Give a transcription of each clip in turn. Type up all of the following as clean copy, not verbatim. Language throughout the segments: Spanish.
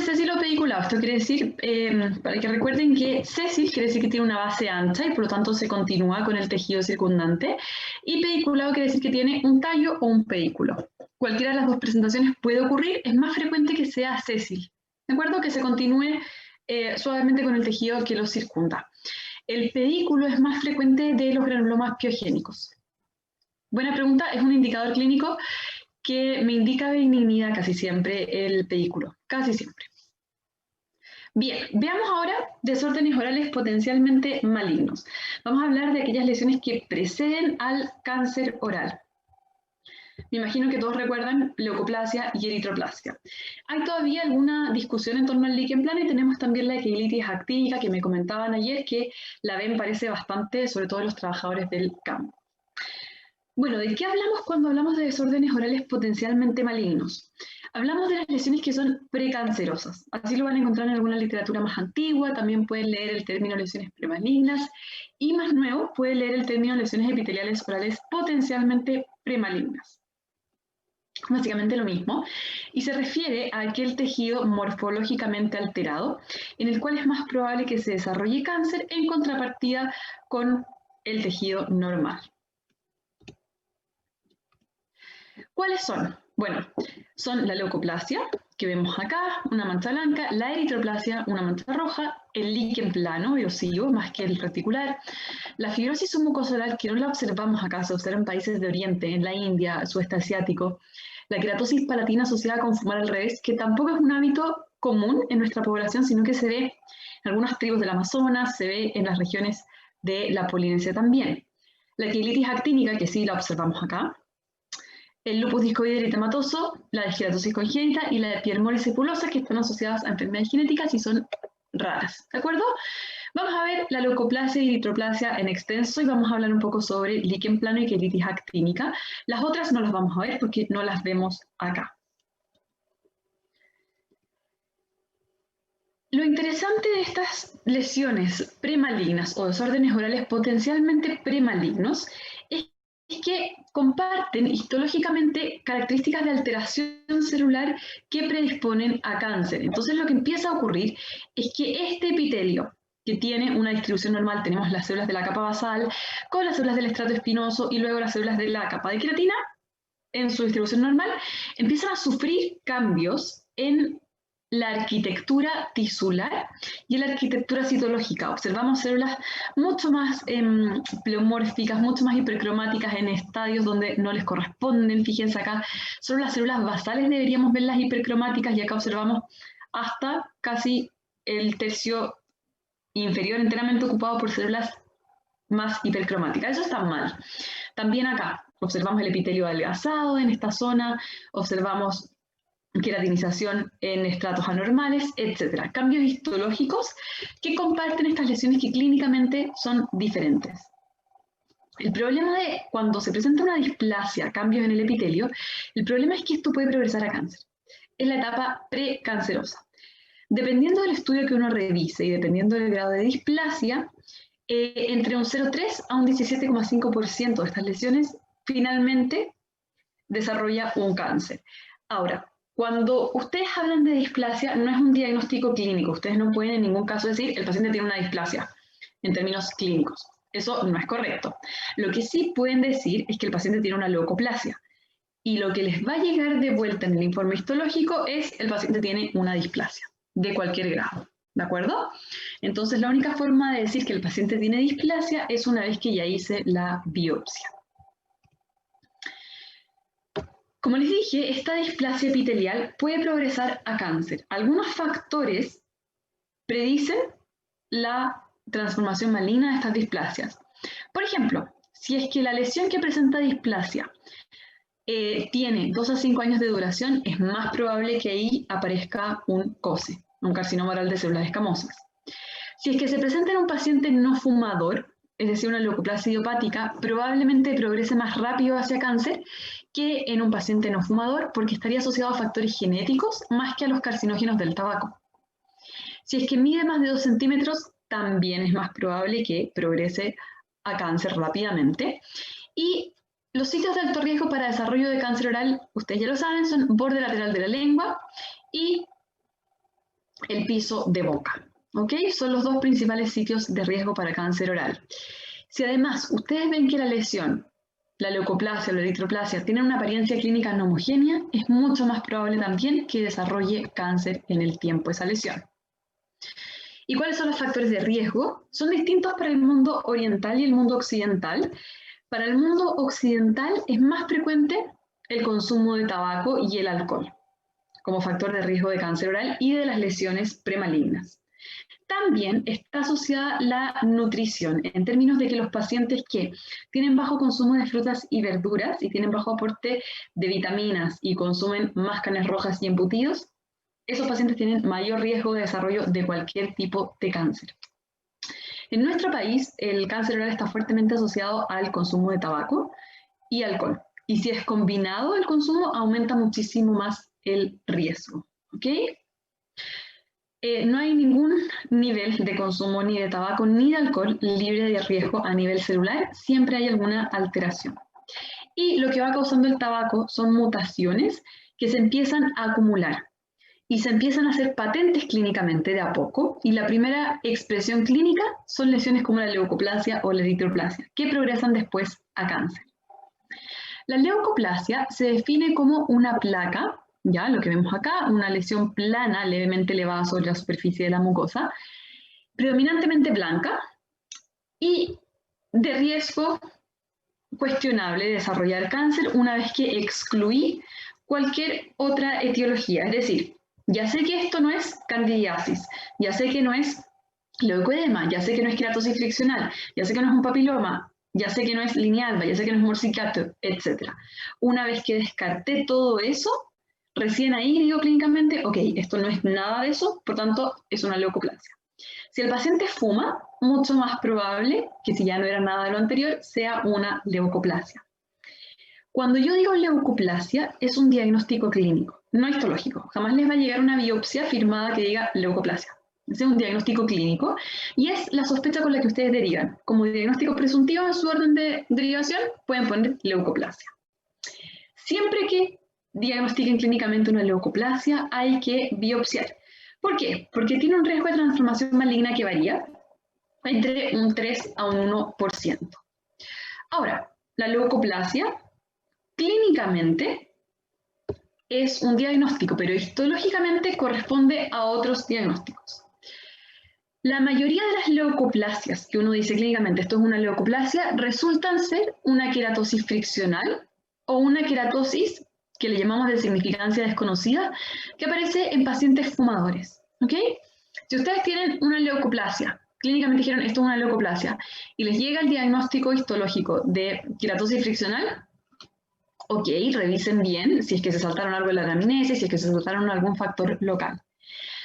sésilo pediculado. Esto quiere decir, para que recuerden que sésil quiere decir que tiene una base ancha y por lo tanto se continúa con el tejido circundante. Y pediculado quiere decir que tiene un tallo o un pedículo. Cualquiera de las dos presentaciones puede ocurrir, es más frecuente que sea sésil. ¿De acuerdo? Que se continúe suavemente con el tejido que lo circunda. El pedículo es más frecuente de los granulomas piogénicos. Buena pregunta, es un indicador clínico que me indica benignidad casi siempre el pedículo, casi siempre. Bien, veamos ahora desórdenes orales potencialmente malignos. Vamos a hablar de aquellas lesiones que preceden al cáncer oral. Me imagino que todos recuerdan leucoplasia y eritroplasia. Hay todavía alguna discusión en torno al líquen plano y tenemos también la quilitis actínica que me comentaban ayer, que la ven parece bastante, sobre todo los trabajadores del campo. Bueno, ¿de qué hablamos cuando hablamos de desórdenes orales potencialmente malignos? Hablamos de las lesiones que son precancerosas. Así lo van a encontrar en alguna literatura más antigua. También pueden leer el término lesiones premalignas. Y más nuevo, pueden leer el término lesiones epiteliales orales potencialmente premalignas. Básicamente lo mismo. Y se refiere a aquel tejido morfológicamente alterado, en el cual es más probable que se desarrolle cáncer en contrapartida con el tejido normal. ¿Cuáles son? Bueno, son la leucoplasia, que vemos acá, una mancha blanca, la eritroplasia, una mancha roja, el líquen plano, erosivo, más que el reticular, la fibrosis submucosa, que no la observamos acá, se observa en países de Oriente, en la India, sudeste asiático, la queratosis palatina asociada con fumar al revés, que tampoco es un hábito común en nuestra población, sino que se ve en algunas tribus del Amazonas, se ve en las regiones de la Polinesia también. La quilitis actínica, que sí la observamos acá, el lupus discoide eritematoso, la desqueratosis congénita y la epidermolis pulosa, que están asociadas a enfermedades genéticas y son raras, ¿de acuerdo? Vamos a ver la leucoplasia y eritroplasia en extenso y vamos a hablar un poco sobre líquen plano y quilitis actínica. Las otras no las vamos a ver porque no las vemos acá. Lo interesante de estas lesiones premalignas o desórdenes orales potencialmente premalignos es que comparten histológicamente características de alteración celular que predisponen a cáncer. Entonces lo que empieza a ocurrir es que este epitelio, que tiene una distribución normal, tenemos las células de la capa basal con las células del estrato espinoso y luego las células de la capa de queratina, en su distribución normal, empiezan a sufrir cambios en la arquitectura tisular y en la arquitectura citológica. Observamos células mucho más pleomórficas, mucho más hipercromáticas en estadios donde no les corresponden. Fíjense acá, solo las células basales deberíamos verlas hipercromáticas y acá observamos hasta casi el tercio inferior enteramente ocupado por células más hipercromáticas. Eso está mal. También acá observamos el epitelio adelgazado en esta zona, observamos queratinización en estratos anormales, etc. Cambios histológicos que comparten estas lesiones que clínicamente son diferentes. El problema de cuando se presenta una displasia, cambios en el epitelio, el problema es que esto puede progresar a cáncer. Es la etapa precancerosa. Dependiendo del estudio que uno revise y dependiendo del grado de displasia, entre un 0,3 a un 17,5% de estas lesiones finalmente desarrolla un cáncer. Ahora, cuando ustedes hablan de displasia, no es un diagnóstico clínico. Ustedes no pueden en ningún caso decir el paciente tiene una displasia en términos clínicos. Eso no es correcto. Lo que sí pueden decir es que el paciente tiene una leucoplasia. Y lo que les va a llegar de vuelta en el informe histológico es el paciente tiene una displasia de cualquier grado. ¿De acuerdo? Entonces, la única forma de decir que el paciente tiene displasia es una vez que ya hice la biopsia. Como les dije, esta displasia epitelial puede progresar a cáncer. Algunos factores predicen la transformación maligna de estas displasias. Por ejemplo, si es que la lesión que presenta displasia tiene 2 a 5 años de duración, es más probable que ahí aparezca un COSE, un carcinoma oral de células escamosas. Si es que se presenta en un paciente no fumador, es decir, una leucoplasia idiopática, probablemente progrese más rápido hacia cáncer que en un paciente no fumador, porque estaría asociado a factores genéticos más que a los carcinógenos del tabaco. Si es que mide más de 2 centímetros, también es más probable que progrese a cáncer rápidamente. Y los sitios de alto riesgo para desarrollo de cáncer oral, ustedes ya lo saben, son borde lateral de la lengua y el piso de boca. ¿Ok? Son los dos principales sitios de riesgo para cáncer oral. Si además ustedes ven que la lesión, la leucoplasia o la eritroplasia, tienen una apariencia clínica no homogénea, es mucho más probable también que desarrolle cáncer en el tiempo esa lesión. ¿Y cuáles son los factores de riesgo? Son distintos para el mundo oriental y el mundo occidental. Para el mundo occidental es más frecuente el consumo de tabaco y el alcohol como factor de riesgo de cáncer oral y de las lesiones premalignas. También está asociada la nutrición, en términos de que los pacientes que tienen bajo consumo de frutas y verduras y tienen bajo aporte de vitaminas y consumen más carnes rojas y embutidos, esos pacientes tienen mayor riesgo de desarrollo de cualquier tipo de cáncer. En nuestro país, el cáncer oral está fuertemente asociado al consumo de tabaco y alcohol. Y si es combinado el consumo, aumenta muchísimo más el riesgo. ¿Ok? No hay ningún nivel de consumo ni de tabaco ni de alcohol libre de riesgo a nivel celular, siempre hay alguna alteración. Y lo que va causando el tabaco son mutaciones que se empiezan a acumular y se empiezan a hacer patentes clínicamente de a poco, y la primera expresión clínica son lesiones como la leucoplasia o la eritroplasia, que progresan después a cáncer. La leucoplasia se define como una placa, ya lo que vemos acá, una lesión plana levemente elevada sobre la superficie de la mucosa, predominantemente blanca y de riesgo cuestionable de desarrollar cáncer una vez que excluí cualquier otra etiología. Es decir, ya sé que esto no es candidiasis, ya sé que no es leucoedema, ya sé que no es queratosis friccional, ya sé que no es un papiloma, ya sé que no es lineal, ya sé que no es morsicato, etc. Una vez que descarté todo eso, recién ahí digo clínicamente, ok, esto no es nada de eso, por tanto es una leucoplasia. Si el paciente fuma, mucho más probable que si ya no era nada de lo anterior, sea una leucoplasia. Cuando yo digo leucoplasia, es un diagnóstico clínico, no histológico. Jamás les va a llegar una biopsia firmada que diga leucoplasia. Ese es un diagnóstico clínico y es la sospecha con la que ustedes derivan. Como diagnóstico presuntivo en su orden de derivación, pueden poner leucoplasia. Siempre que diagnostiquen clínicamente una leucoplasia, hay que biopsiar. ¿Por qué? Porque tiene un riesgo de transformación maligna que varía entre un 3 a un 1%. Ahora, la leucoplasia clínicamente es un diagnóstico, pero histológicamente corresponde a otros diagnósticos. La mayoría de las leucoplasias que uno dice clínicamente esto es una leucoplasia resultan ser una queratosis friccional o una queratosis que le llamamos de significancia desconocida que aparece en pacientes fumadores. ¿Ok? Si ustedes tienen una leucoplasia, clínicamente dijeron esto es una leucoplasia y les llega el diagnóstico histológico de queratosis friccional, ok, revisen bien si es que se saltaron algo de la anamnesis, si es que se saltaron algún factor local.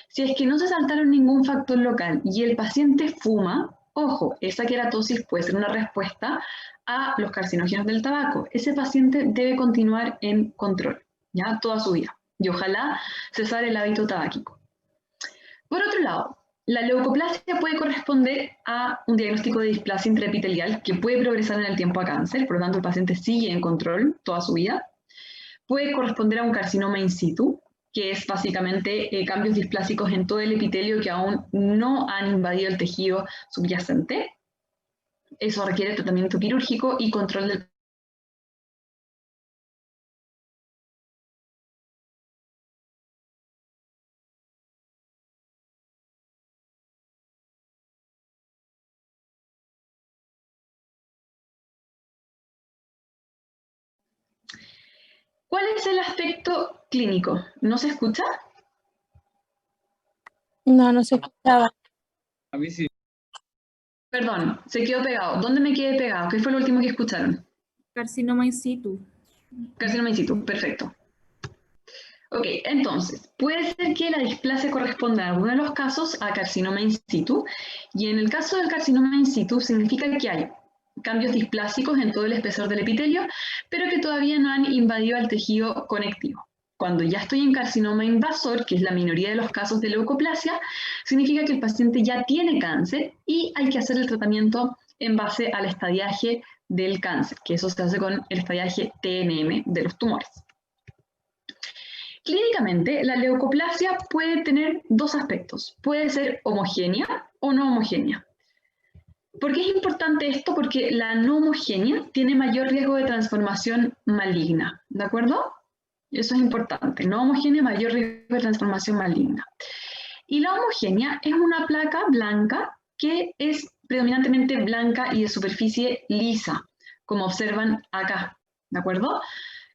Si es que no se saltaron ningún factor local y el paciente fuma, ojo, esa queratosis puede ser una respuesta a los carcinógenos del tabaco. Ese paciente debe continuar en control, ¿ya? Toda su vida. Y ojalá cesar el hábito tabáquico. Por otro lado, la leucoplasia puede corresponder a un diagnóstico de displasia intraepitelial que puede progresar en el tiempo a cáncer, por lo tanto el paciente sigue en control toda su vida. Puede corresponder a un carcinoma in situ, que es básicamente cambios displásicos en todo el epitelio que aún no han invadido el tejido subyacente. Eso requiere tratamiento quirúrgico y control del. ¿Cuál es el aspecto clínico? ¿No se escucha? No, no se escuchaba. A mí sí. Perdón, se quedó pegado. ¿Dónde me quedé pegado? ¿Qué fue lo último que escucharon? Carcinoma in situ. Carcinoma in situ, perfecto. Ok, entonces, puede ser que la displasia corresponda en algunos de los casos a carcinoma in situ, y en el caso del carcinoma in situ significa que hay cambios displásicos en todo el espesor del epitelio, pero que todavía no han invadido el tejido conectivo. Cuando ya estoy en carcinoma invasor, que es la minoría de los casos de leucoplasia, significa que el paciente ya tiene cáncer y hay que hacer el tratamiento en base al estadiaje del cáncer, que eso se hace con el estadiaje TNM de los tumores. Clínicamente, la leucoplasia puede tener dos aspectos. Puede ser homogénea o no homogénea. ¿Por qué es importante esto? Porque la no homogénea tiene mayor riesgo de transformación maligna, ¿de acuerdo? Eso es importante. No homogénea, mayor riesgo de transformación maligna. Y la homogénea es una placa blanca que es predominantemente blanca y de superficie lisa, como observan acá, ¿de acuerdo?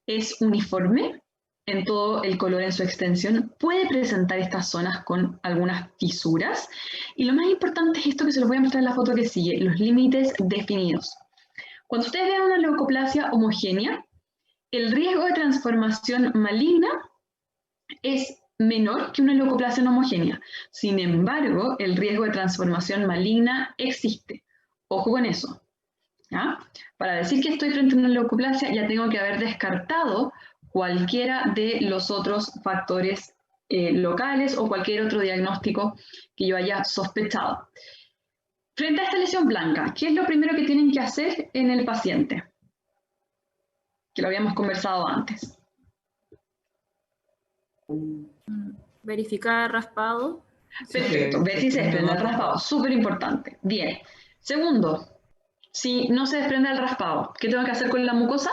Es uniforme en todo el color en su extensión, puede presentar estas zonas con algunas fisuras, y lo más importante es esto que se los voy a mostrar en la foto que sigue, los límites definidos. Cuando ustedes vean una leucoplasia homogénea, el riesgo de transformación maligna es menor que una leucoplasia no homogénea. Sin embargo, el riesgo de transformación maligna existe. Ojo con eso. ¿Ya? Para decir que estoy frente a una leucoplasia, ya tengo que haber descartado cualquiera de los otros factores locales o cualquier otro diagnóstico que yo haya sospechado. Frente a esta lesión blanca, ¿qué es lo primero que tienen que hacer en el paciente? Que lo habíamos conversado antes. Verificar raspado. Perfecto, ver si se desprende el raspado, súper importante. Bien. Segundo, si no se desprende el raspado, ¿qué tengo que hacer con la mucosa?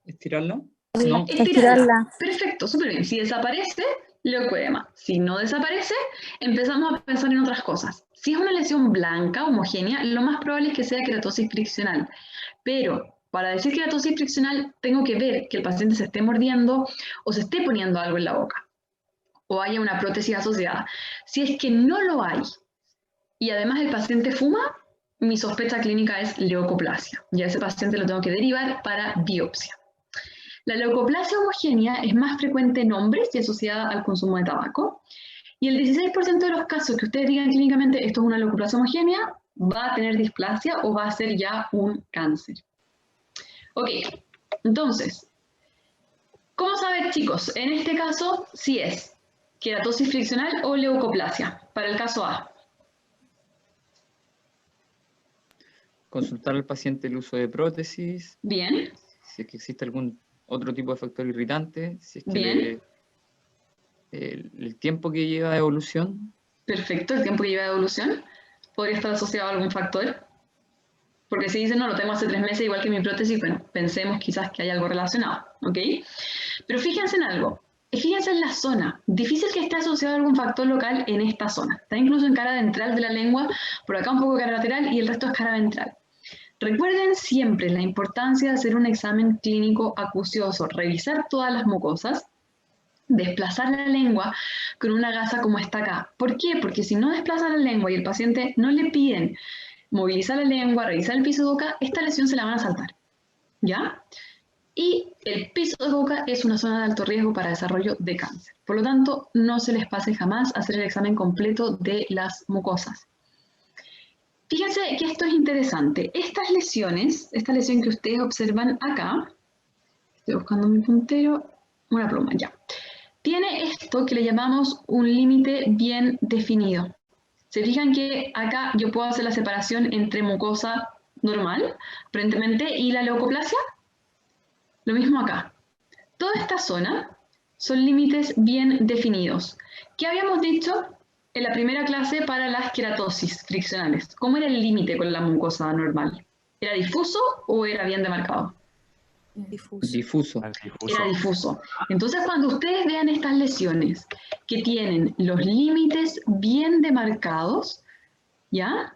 ¿Estirarla? No. Estirarla. Perfecto, súper bien. Si desaparece, leucoedema. Si no desaparece, empezamos a pensar en otras cosas. Si es una lesión blanca, homogénea, lo más probable es que sea queratosis friccional. Pero para decir queratosis friccional, tengo que ver que el paciente se esté mordiendo o se esté poniendo algo en la boca, o haya una prótesis asociada. Si es que no lo hay, y además el paciente fuma, mi sospecha clínica es leucoplasia. Y a ese paciente lo tengo que derivar para biopsia. La leucoplasia homogénea es más frecuente en hombres y asociada al consumo de tabaco. Y el 16% de los casos que ustedes digan clínicamente esto es una leucoplasia homogénea, va a tener displasia o va a ser ya un cáncer. Ok, entonces, ¿cómo saber, chicos? En este caso, si es queratosis friccional o leucoplasia, para el caso A. Consultar al paciente el uso de prótesis. Bien. Si es que existe algún otro tipo de factor irritante. Si es que Bien. el tiempo que lleva de evolución. Perfecto, el tiempo que lleva de evolución. ¿Podría estar asociado a algún factor? Porque si dicen, no, lo tengo hace 3 meses, igual que mi prótesis, bueno, pensemos quizás que hay algo relacionado, ¿ok? Pero fíjense en algo. Fíjense en la zona. Difícil que esté asociado a algún factor local en esta zona. Está incluso en cara ventral de la lengua, por acá un poco cara lateral y el resto es cara ventral. Recuerden siempre la importancia de hacer un examen clínico acucioso, revisar todas las mucosas, desplazar la lengua con una gasa como está acá. ¿Por qué? Porque si no desplaza la lengua y el paciente no le piden movilizar la lengua, revisar el piso de boca, esta lesión se la van a saltar. ¿Ya? Y el piso de boca es una zona de alto riesgo para desarrollo de cáncer. Por lo tanto, no se les pase jamás hacer el examen completo de las mucosas. Fíjense que esto es interesante. Estas lesiones, esta lesión que ustedes observan acá, estoy buscando mi puntero, una pluma, ya. Tiene esto que le llamamos un límite bien definido. Se fijan que acá yo puedo hacer la separación entre mucosa normal, aparentemente, y la leucoplasia. Lo mismo acá. Toda esta zona son límites bien definidos. ¿Qué habíamos dicho en la primera clase para las queratosis friccionales? ¿Cómo era el límite con la mucosa normal? ¿Era difuso o era bien demarcado? Difuso. Era difuso. Entonces, cuando ustedes vean estas lesiones que tienen los límites bien demarcados, ¿ya?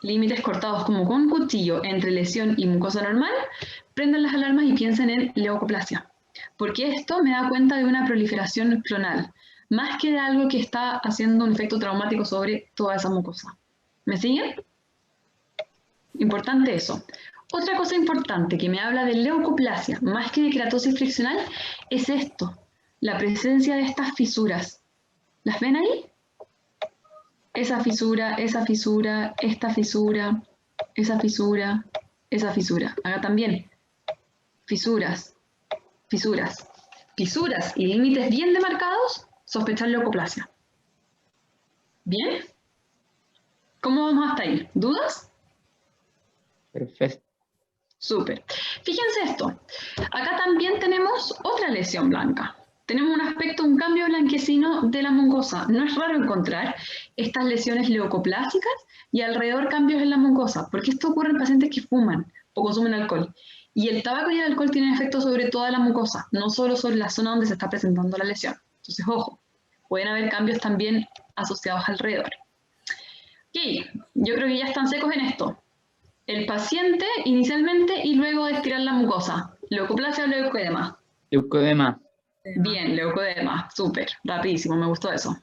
Límites cortados como con cuchillo entre lesión y mucosa normal, prendan las alarmas y piensen en leucoplasia. Porque esto me da cuenta de una proliferación clonal, más que de algo que está haciendo un efecto traumático sobre toda esa mucosa. ¿Me siguen? Importante eso. Otra cosa importante que me habla de leucoplasia, más que de queratosis friccional, es esto, la presencia de estas fisuras. ¿Las ven ahí? Esa fisura, esta fisura, esa fisura, esa fisura. Acá también. Fisuras, fisuras, fisuras y límites bien demarcados, sospechar leucoplasia. ¿Bien? ¿Cómo vamos hasta ahí? ¿Dudas? Perfecto. Súper. Fíjense esto. Acá también tenemos otra lesión blanca. Tenemos un aspecto, un cambio blanquecino de la mucosa. No es raro encontrar estas lesiones leucoplásicas y alrededor cambios en la mucosa, porque esto ocurre en pacientes que fuman o consumen alcohol. Y el tabaco y el alcohol tienen efecto sobre toda la mucosa, no solo sobre la zona donde se está presentando la lesión. Entonces, ojo, pueden haber cambios también asociados alrededor. Ok, yo creo que ya están secos en esto. El paciente inicialmente y luego de estirar la mucosa. ¿Leucoplasia o leucoedema? Leucodema. Bien, leucoedema. Súper, rapidísimo, me gustó eso.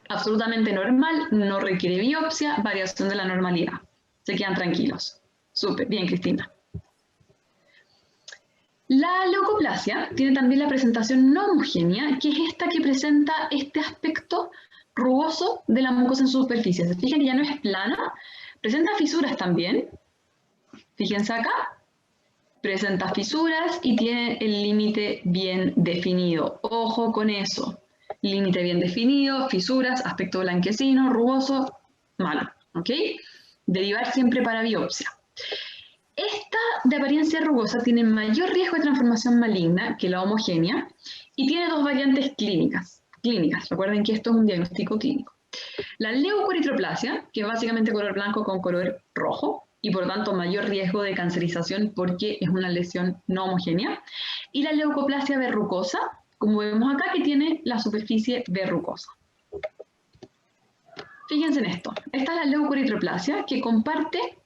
Absolutamente normal, no requiere biopsia, variación de la normalidad. Se quedan tranquilos. Súper, bien, Cristina. La leucoplasia tiene también la presentación no homogénea, que es esta que presenta este aspecto rugoso de la mucosa en su superficie. Se fijan que ya no es plana, presenta fisuras también. Fíjense acá, presenta fisuras y tiene el límite bien definido. Ojo con eso. Límite bien definido, fisuras, aspecto blanquecino, rugoso, malo. ¿Ok? Derivar siempre para biopsia. Esta de apariencia rugosa tiene mayor riesgo de transformación maligna que la homogénea y tiene dos variantes clínicas. Recuerden que esto es un diagnóstico clínico. La leucoeritroplasia, que es básicamente color blanco con color rojo y por lo tanto mayor riesgo de cancerización porque es una lesión no homogénea. Y la leucoplasia verrucosa, como vemos acá, que tiene la superficie verrucosa. Fíjense en esto. Esta es la leucoeritroplasia que comparte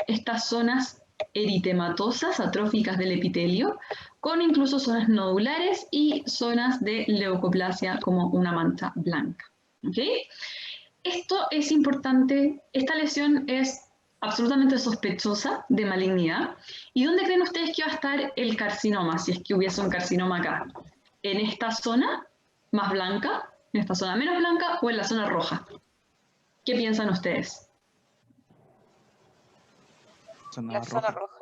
estas zonas eritematosas atróficas del epitelio, con incluso zonas nodulares y zonas de leucoplasia como una mancha blanca. ¿Ok? Esto es importante, esta lesión es absolutamente sospechosa de malignidad. ¿Y dónde creen ustedes que va a estar el carcinoma, si es que hubiese un carcinoma acá? ¿En esta zona más blanca, en esta zona menos blanca o en la zona roja? ¿Qué piensan ustedes? La zona roja.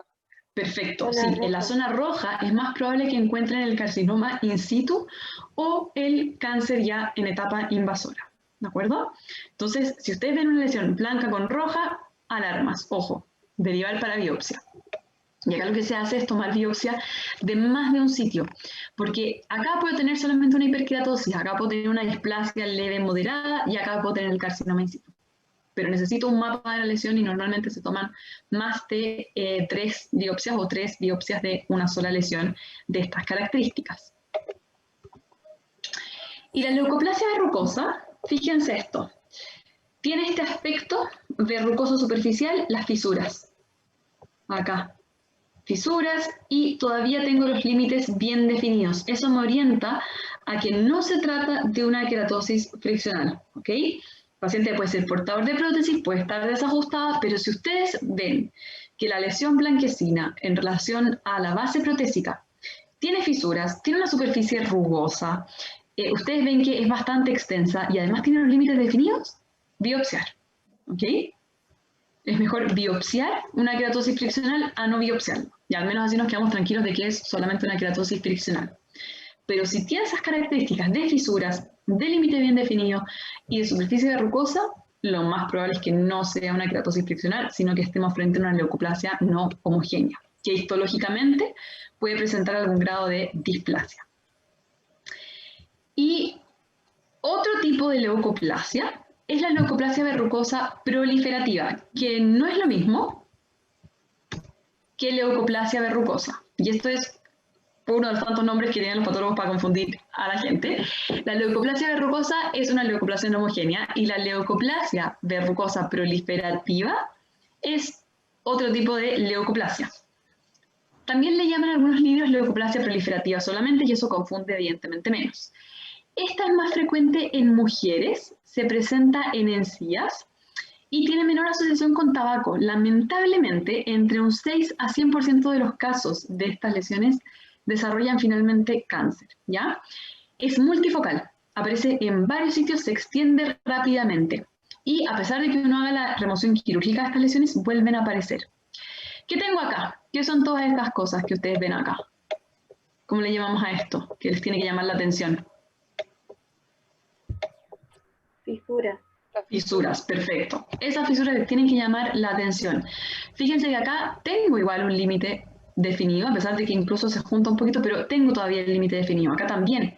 Perfecto, sí, en la zona roja es más probable que encuentren el carcinoma in situ o el cáncer ya en etapa invasora, ¿de acuerdo? Entonces, si ustedes ven una lesión blanca con roja, alarmas, ojo, derivar para biopsia. Y acá lo que se hace es tomar biopsia de más de un sitio, porque acá puedo tener solamente una hiperkeratosis, acá puedo tener una displasia leve moderada y acá puedo tener el carcinoma in situ. Pero necesito un mapa de la lesión y normalmente se toman más de 3 biopsias o 3 biopsias de una sola lesión de estas características. Y la leucoplasia verrucosa, fíjense esto, tiene este aspecto verrucoso superficial, las fisuras. Acá, fisuras y todavía tengo los límites bien definidos. Eso me orienta a que no se trata de una queratosis friccional, ¿ok? El paciente puede ser portador de prótesis, puede estar desajustada, pero si ustedes ven que la lesión blanquecina en relación a la base protésica tiene fisuras, tiene una superficie rugosa, ustedes ven que es bastante extensa y además tiene los límites definidos, biopsiar, ¿ok? Es mejor biopsiar una queratosis friccional a no biopsiarlo. Y al menos así nos quedamos tranquilos de que es solamente una queratosis friccional. Pero si tiene esas características de fisuras, de límite bien definido y de superficie verrucosa, lo más probable es que no sea una queratosis friccional, sino que estemos frente a una leucoplasia no homogénea, que histológicamente puede presentar algún grado de displasia. Y otro tipo de leucoplasia es la leucoplasia verrucosa proliferativa, que no es lo mismo que leucoplasia verrucosa. Y esto es uno de los tantos nombres que tienen los patólogos para confundir a la gente. La leucoplasia verrucosa es una leucoplasia no homogénea y la leucoplasia verrucosa proliferativa es otro tipo de leucoplasia. También le llaman a algunos libros leucoplasia proliferativa solamente y eso confunde evidentemente menos. Esta es más frecuente en mujeres, se presenta en encías y tiene menor asociación con tabaco. Lamentablemente, entre un 6 a 100% de los casos de estas lesiones desarrollan finalmente cáncer, ¿ya? Es multifocal, aparece en varios sitios, se extiende rápidamente y a pesar de que uno haga la remoción quirúrgica de estas lesiones, vuelven a aparecer. ¿Qué tengo acá? ¿Qué son todas estas cosas que ustedes ven acá? ¿Cómo le llamamos a esto? Que les tiene que llamar la atención. Fisura. Fisuras, perfecto. Esas fisuras tienen que llamar la atención. Fíjense que acá tengo igual un límite definido, a pesar de que incluso se junta un poquito, pero tengo todavía el límite definido. Acá también.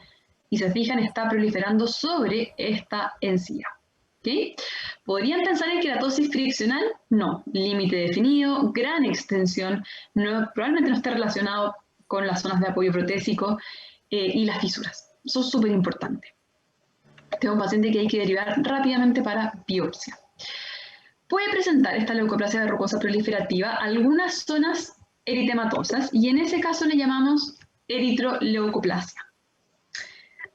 Y se fijan, está proliferando sobre esta encía. ¿Okay? ¿Podrían pensar en queratosis friccional? No. Límite definido, gran extensión, probablemente no esté relacionado con las zonas de apoyo protésico y las fisuras. Eso es súper importante. Tengo un paciente que hay que derivar rápidamente para biopsia. Puede presentar esta leucoplasia verrucosa proliferativa algunas zonas eritematosas y en ese caso le llamamos eritroleucoplasia.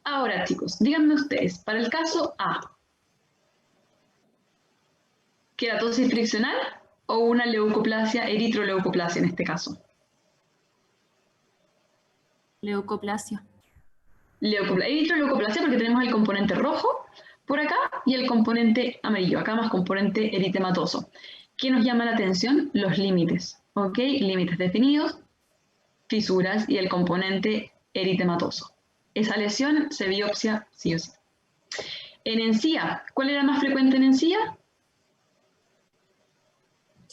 Ahora, chicos, díganme ustedes, para el caso A, ¿queratosis friccional o una leucoplasia, eritroleucoplasia en este caso? Leucoplasia. Eritroleucoplasia porque tenemos el componente rojo por acá y el componente amarillo, acá más componente eritematoso. ¿Qué nos llama la atención? Los límites, ¿ok? Límites definidos, fisuras y el componente eritematoso. Esa lesión se biopsia sí o sí. En encía, ¿cuál era más frecuente en encía?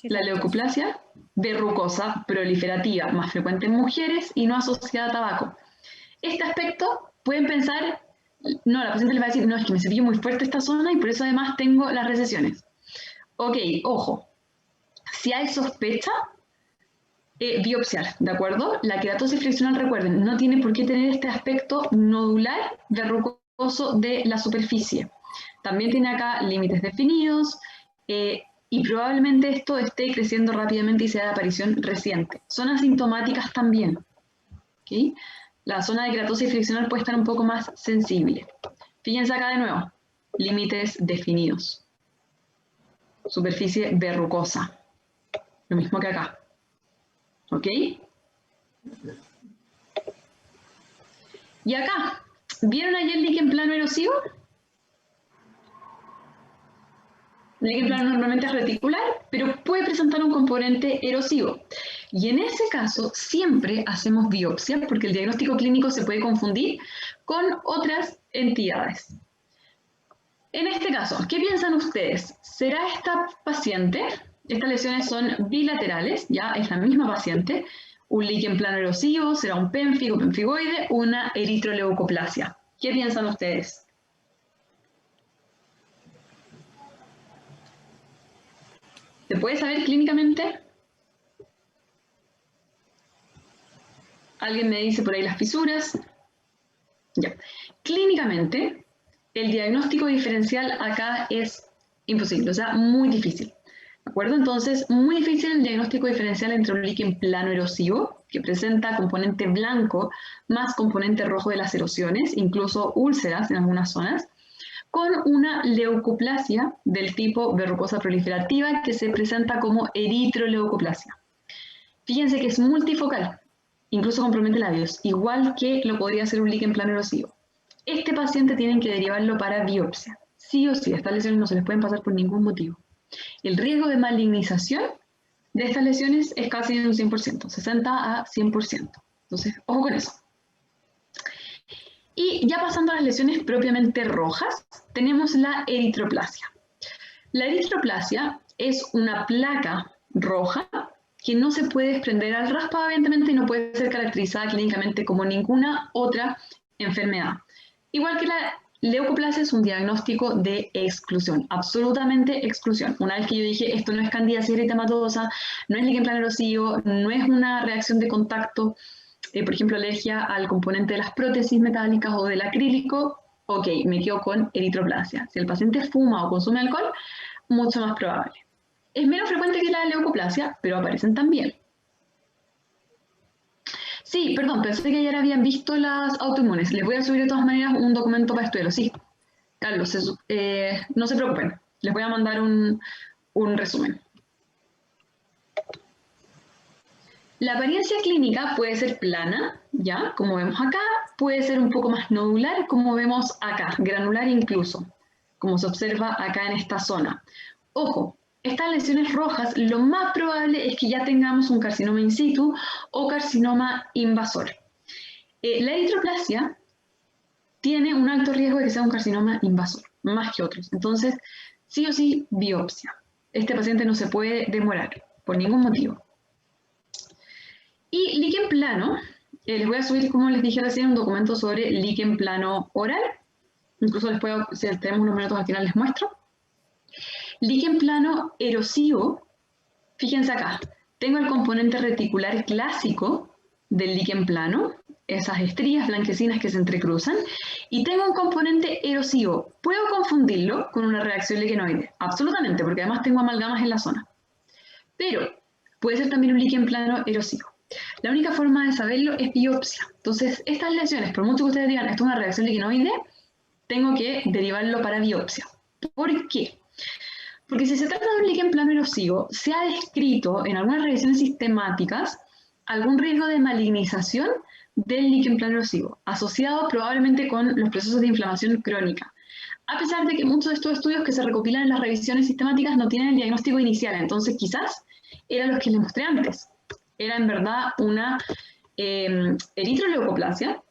La leucoplasia verrucosa proliferativa, más frecuente en mujeres y no asociada a tabaco. Este aspecto, pueden pensar, no, la paciente les va a decir, no, es que me cepillo muy fuerte esta zona y por eso además tengo las recesiones. Ok, ojo, si hay sospecha, biopsiar, ¿de acuerdo? La queratosis friccional, recuerden, no tiene por qué tener este aspecto nodular verrucoso de la superficie. También tiene acá límites definidos y probablemente esto esté creciendo rápidamente y sea de aparición reciente. Son asintomáticas también, ¿ok? La zona de queratosis friccional puede estar un poco más sensible. Fíjense acá de nuevo, límites definidos. Superficie verrucosa, lo mismo que acá. ¿Ok? Y acá, ¿vieron ayer el líquen plano erosivo? El líquen plano normalmente es reticular, pero puede presentar un componente erosivo. Y en ese caso, siempre hacemos biopsia, porque el diagnóstico clínico se puede confundir con otras entidades. En este caso, ¿qué piensan ustedes? ¿Será esta paciente? Estas lesiones son bilaterales, ya es la misma paciente. Un líquen plano erosivo, será un pénfigo, pemfigoide, una eritroleucoplasia. ¿Qué piensan ustedes? ¿Se puede saber clínicamente? ¿Alguien me dice por ahí las fisuras? Ya. Clínicamente, el diagnóstico diferencial acá es imposible, o sea, muy difícil. ¿De acuerdo? Entonces, muy difícil el diagnóstico diferencial entre un líquen plano erosivo, que presenta componente blanco más componente rojo de las erosiones, incluso úlceras en algunas zonas, con una leucoplasia del tipo verrucosa proliferativa que se presenta como eritroleucoplasia. Fíjense que es multifocal, incluso compromete labios, igual que lo podría ser un líquen plano erosivo. Este paciente tienen que derivarlo para biopsia. Sí o sí, estas lesiones no se les pueden pasar por ningún motivo. El riesgo de malignización de estas lesiones es casi de un 100%, 60 a 100%. Entonces, ojo con eso. Y ya pasando a las lesiones propiamente rojas, tenemos la eritroplasia. La eritroplasia es una placa roja que no se puede desprender al raspado, evidentemente, y no puede ser caracterizada clínicamente como ninguna otra enfermedad. Igual que la leucoplasia es un diagnóstico de exclusión, absolutamente exclusión. Una vez que yo dije, esto no es candidiasis eritematosa, no es líquen plano erosivo, no es una reacción de contacto, por ejemplo, alergia al componente de las prótesis metálicas o del acrílico, ok, me quedo con eritroplasia. Si el paciente fuma o consume alcohol, mucho más probable. Es menos frecuente que la leucoplasia, pero aparecen también. Sí, perdón, pensé que ayer habían visto las autoinmunes. Les voy a subir de todas maneras un documento para estudiarlo. Sí, Carlos, no se preocupen. Les voy a mandar un resumen. La apariencia clínica puede ser plana, ¿ya? Como vemos acá, puede ser un poco más nodular, como vemos acá, granular incluso, como se observa acá en esta zona. Ojo, estas lesiones rojas, lo más probable es que ya tengamos un carcinoma in situ o carcinoma invasor. La eritroplasia tiene un alto riesgo de que sea un carcinoma invasor, más que otros. Entonces, sí o sí biopsia. Este paciente no se puede demorar por ningún motivo. Y líquen plano, les voy a subir, como les dije recién, un documento sobre líquen plano oral. Incluso les puedo, si tenemos unos minutos al final les muestro. Líquen plano erosivo, fíjense acá, tengo el componente reticular clásico del líquen plano, esas estrías blanquecinas que se entrecruzan, y tengo un componente erosivo. ¿Puedo confundirlo con una reacción liquenoide? Absolutamente, porque además tengo amalgamas en la zona. Pero puede ser también un líquen plano erosivo. La única forma de saberlo es biopsia. Entonces, estas lesiones, por mucho que ustedes digan, esto es una reacción liquenoide, tengo que derivarlo para biopsia. ¿Por qué? Porque si se trata de un líquen plano erosivo, se ha descrito en algunas revisiones sistemáticas algún riesgo de malignización del líquen plano erosivo, asociado probablemente con los procesos de inflamación crónica. A pesar de que muchos de estos estudios que se recopilan en las revisiones sistemáticas no tienen el diagnóstico inicial, entonces quizás eran los que les mostré antes. Era en verdad una eritroleucoplasia,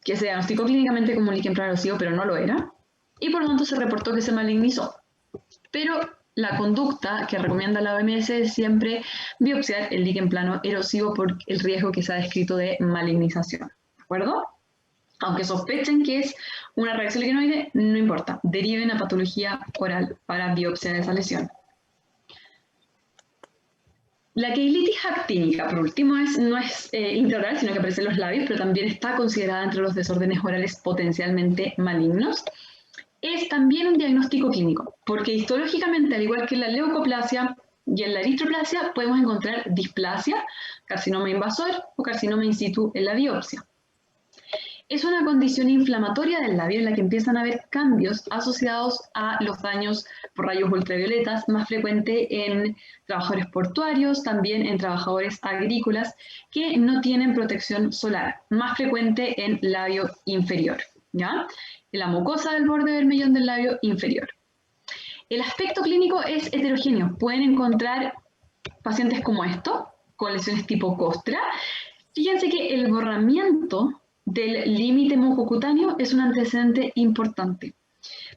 que se diagnosticó clínicamente como un líquen plano erosivo, pero no lo era, y por lo tanto se reportó que se malignizó. Pero la conducta que recomienda la OMS es siempre biopsiar el líquen plano erosivo por el riesgo que se ha descrito de malignización. ¿De acuerdo? Aunque sospechen que es una reacción liquenoide, no importa. Deriven a patología oral para biopsia de esa lesión. La queilitis actínica, por último, no es intraoral, sino que aparece en los labios, pero también está considerada entre los desórdenes orales potencialmente malignos. Es también un diagnóstico clínico, porque histológicamente, al igual que en la leucoplasia y en la eritroplasia, podemos encontrar displasia, carcinoma invasor o carcinoma in situ en la biopsia. Es una condición inflamatoria del labio en la que empiezan a haber cambios asociados a los daños por rayos ultravioletas, más frecuente en trabajadores portuarios, también en trabajadores agrícolas que no tienen protección solar, más frecuente en labio inferior, ¿ya? En la mucosa del borde vermellón del labio inferior. El aspecto clínico es heterogéneo. Pueden encontrar pacientes como esto, con lesiones tipo costra. Fíjense que el borramiento del límite mucocutáneo es un antecedente importante.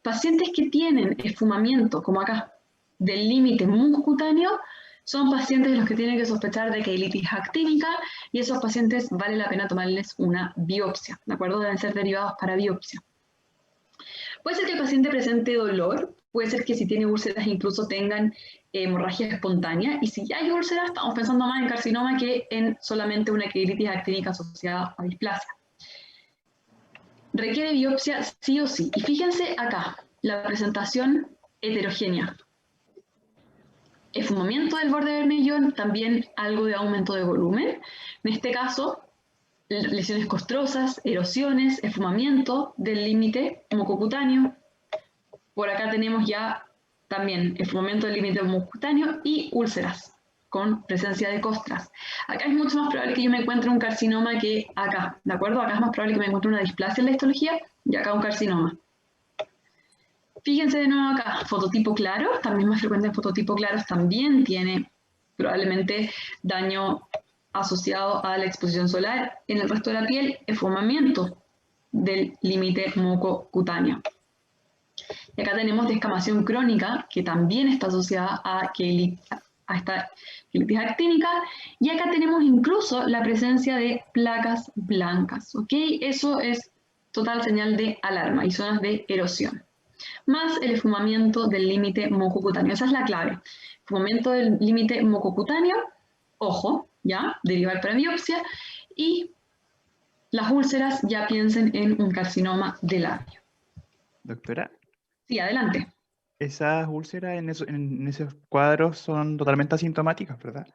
Pacientes que tienen esfumamiento, como acá, del límite mucocutáneo, son pacientes de los que tienen que sospechar de queilitis actínica y esos pacientes vale la pena tomarles una biopsia, ¿de acuerdo? Deben ser derivados para biopsia. Puede ser que el paciente presente dolor, puede ser que si tiene úlceras incluso tengan hemorragia espontánea, y si ya hay úlceras estamos pensando más en carcinoma que en solamente una queilitis actínica asociada a displasia. Requiere biopsia sí o sí. Y fíjense acá, la presentación heterogénea. Esfumamiento del borde vermellón, también algo de aumento de volumen. En este caso, lesiones costrosas, erosiones, esfumamiento del límite mucocutáneo. Por acá tenemos ya también esfumamiento del límite mucocutáneo y úlceras con presencia de costras. Acá es mucho más probable que yo me encuentre un carcinoma que acá, ¿de acuerdo? Acá es más probable que me encuentre una displasia en la histología y acá un carcinoma. Fíjense de nuevo acá, fototipo claro, también más frecuente en fototipo claros, también tiene probablemente daño asociado a la exposición solar. En el resto de la piel, esfumamiento del límite mucocutáneo. Y acá tenemos descamación crónica, que también está asociada a esta queilitis actínica, y acá tenemos incluso la presencia de placas blancas, ¿ok? Eso es total señal de alarma y zonas de erosión. Más el esfumamiento del límite mucocutáneo, esa es la clave. Esfumamiento del límite mucocutáneo, ojo, ya, derivar para biopsia, y las úlceras ya piensen en un carcinoma de labio. Doctora, Sí, adelante. esas úlceras en esos cuadros son totalmente asintomáticas, ¿verdad?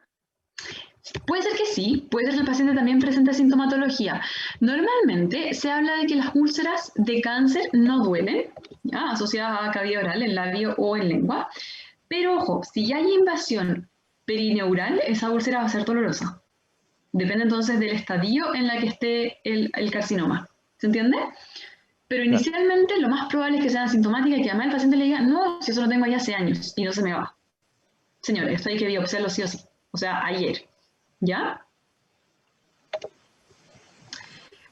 Puede ser que sí, puede ser que el paciente también presente sintomatología. Normalmente se habla de que las úlceras de cáncer no duelen, ¿ya? Asociadas a cavidad oral, en labio o en lengua, pero ojo, si ya hay invasión perineural, esa úlcera va a ser dolorosa. Depende entonces del estadio en la que esté el carcinoma. ¿Se entiende? Pero inicialmente lo más probable es que sea asintomática y que además el paciente le diga, no, si eso lo tengo ya hace años y no se me va. Señores, esto hay que biopsiarlo sí o sí. O sea, ayer. ¿Ya?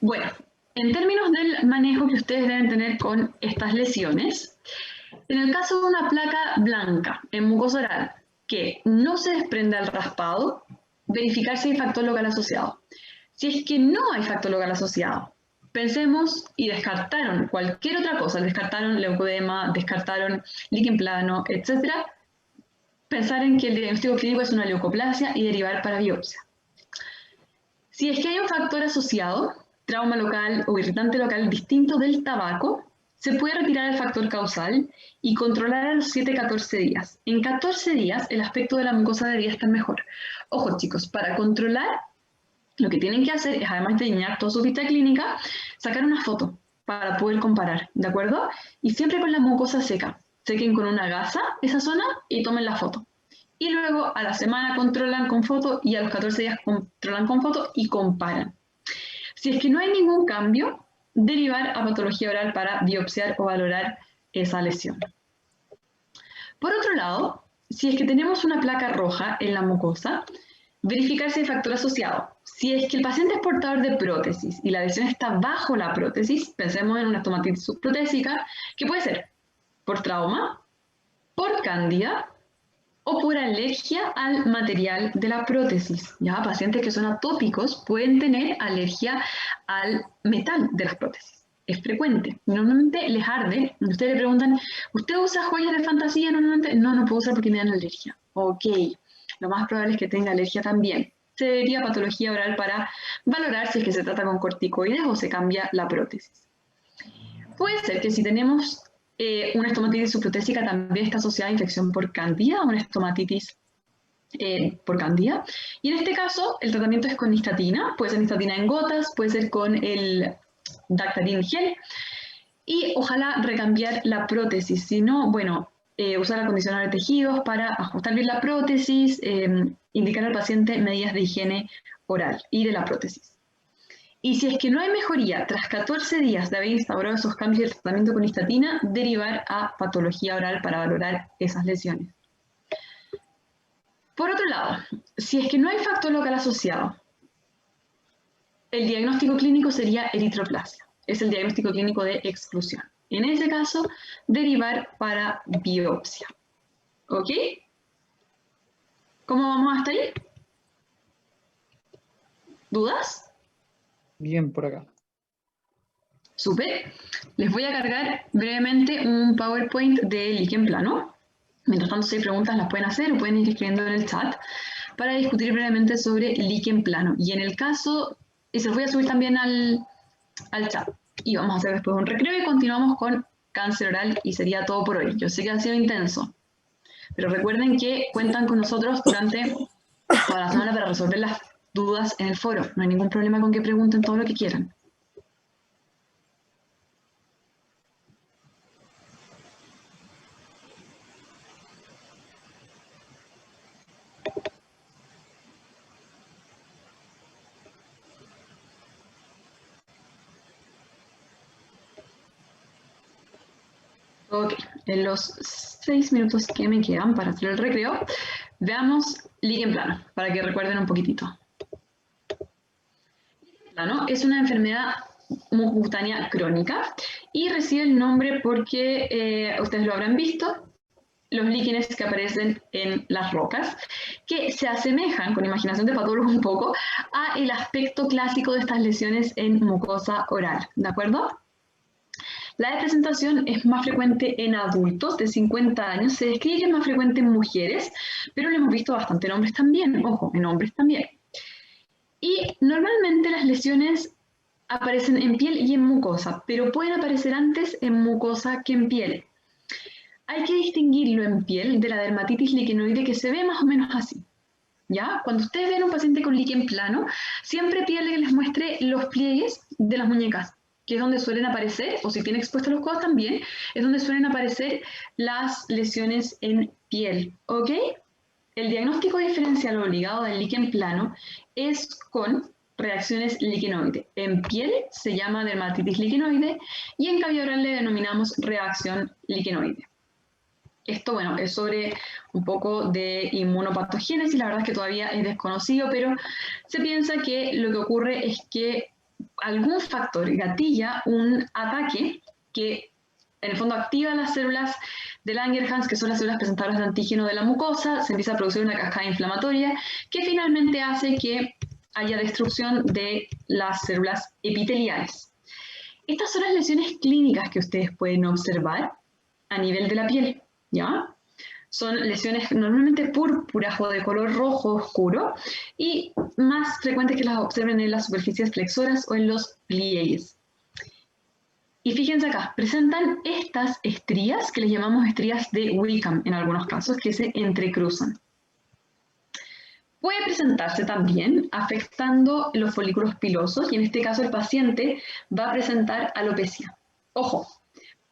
Bueno, en términos del manejo que ustedes deben tener con estas lesiones, En el caso de una placa blanca en mucosa oral que no se desprende al raspado, verificar si hay factor local asociado. Si es que no hay factor local asociado, pensemos y descartaron cualquier otra cosa, descartaron leucodema, descartaron líquen plano, etc. Pensar en que el diagnóstico clínico es una leucoplasia y derivar para biopsia. Si es que hay un factor asociado, trauma local o irritante local distinto del tabaco, se puede retirar el factor causal y controlar a los 7-14 días. En 14 días el aspecto de la mucosa debería estar mejor. Ojo chicos, para controlar lo que tienen que hacer es, además de llenar toda su ficha clínica, sacar una foto para poder comparar, ¿de acuerdo? Y siempre con la mucosa seca. Sequen con una gasa esa zona y tomen la foto. Y luego a la semana controlan con foto y a los 14 días controlan con foto y comparan. Si es que no hay ningún cambio, derivar a patología oral para biopsiar o valorar esa lesión. Por otro lado, si es que tenemos una placa roja en la mucosa, verificar si hay factor asociado. Si es que el paciente es portador de prótesis y la lesión está bajo la prótesis, pensemos en una estomatitis subprotésica, que puede ser por trauma, por cándida o por alergia al material de la prótesis. ¿Ya? Pacientes que son atópicos pueden tener alergia al metal de las prótesis. Es frecuente. Normalmente les arde. Ustedes le preguntan, ¿usted usa joyas de fantasía normalmente? No, no puedo usar porque me dan alergia. Ok. Lo más probable es que tenga alergia también. Se debería patología oral para valorar si es que se trata con corticoides o se cambia la prótesis. Puede ser que si tenemos una estomatitis subprotésica también está asociada a infección por cándida, una estomatitis por cándida. Y en este caso el tratamiento es con nistatina, puede ser nistatina en gotas, puede ser con el Dactarin gel. Y ojalá recambiar la prótesis, si no, bueno, usar acondicionador de tejidos para ajustar bien la prótesis, indicar al paciente medidas de higiene oral y de la prótesis. Y si es que no hay mejoría tras 14 días de haber instaurado esos cambios del tratamiento con nistatina, derivar a patología oral para valorar esas lesiones. Por otro lado, si es que no hay factor local asociado, el diagnóstico clínico sería eritroplasia. Es el diagnóstico clínico de exclusión. En ese caso, derivar para biopsia. ¿Ok? ¿Cómo vamos hasta ahí? ¿Dudas? Bien por acá. Súper. Les voy a cargar brevemente un PowerPoint de líquen plano. Mientras tanto, si hay preguntas las pueden hacer o pueden ir escribiendo en el chat para discutir brevemente sobre líquen plano. Y en el caso, y se los voy a subir también al chat. Y vamos a hacer después un recreo y continuamos con cáncer oral y sería todo por hoy. Yo sé que ha sido intenso, pero recuerden que cuentan con nosotros durante toda la semana para resolver las dudas en el foro. No hay ningún problema con que pregunten todo lo que quieran. Ok, en los 6 minutos que me quedan para hacer el recreo, veamos líquen plano, para que recuerden un poquitito. Plano es una enfermedad mucocutánea crónica y recibe el nombre porque ustedes lo habrán visto, los líquenes que aparecen en las rocas, que se asemejan, con imaginación de patólogo un poco, a el aspecto clásico de estas lesiones en mucosa oral, ¿de acuerdo? La presentación es más frecuente en adultos de 50 años, se describe que es más frecuente en mujeres, pero lo hemos visto bastante en hombres también, ojo, en hombres también. Y normalmente las lesiones aparecen en piel y en mucosa, pero pueden aparecer antes en mucosa que en piel. Hay que distinguirlo en piel de la dermatitis liquenoide que se ve más o menos así. ¿Ya? Cuando ustedes ven a un paciente con líquen plano, siempre pídanle que les muestre los pliegues de las muñecas, que es donde suelen aparecer, o si tiene expuestos los codos también, es donde suelen aparecer las lesiones en piel. ¿Ok? El diagnóstico diferencial obligado del líquen plano es con reacciones liquenoide. En piel se llama dermatitis liquenoide y en cavidad oral le denominamos reacción liquenoide. Esto, bueno, es sobre un poco de inmunopatogénesis, la verdad es que todavía es desconocido, pero se piensa que lo que ocurre es que algún factor gatilla un ataque que En el fondo activa las células de Langerhans, que son las células presentadoras de antígeno de la mucosa, se empieza a producir una cascada inflamatoria que finalmente hace que haya destrucción de las células epiteliales. Estas son las lesiones clínicas que ustedes pueden observar a nivel de la piel, ¿ya? Son lesiones normalmente púrpuras o de color rojo oscuro y más frecuentes que las observen en las superficies flexoras o en los pliegues. Y fíjense acá, presentan estas estrías que les llamamos estrías de Wickham en algunos casos, que se entrecruzan. Puede presentarse también afectando los folículos pilosos y en este caso el paciente va a presentar alopecia. Ojo,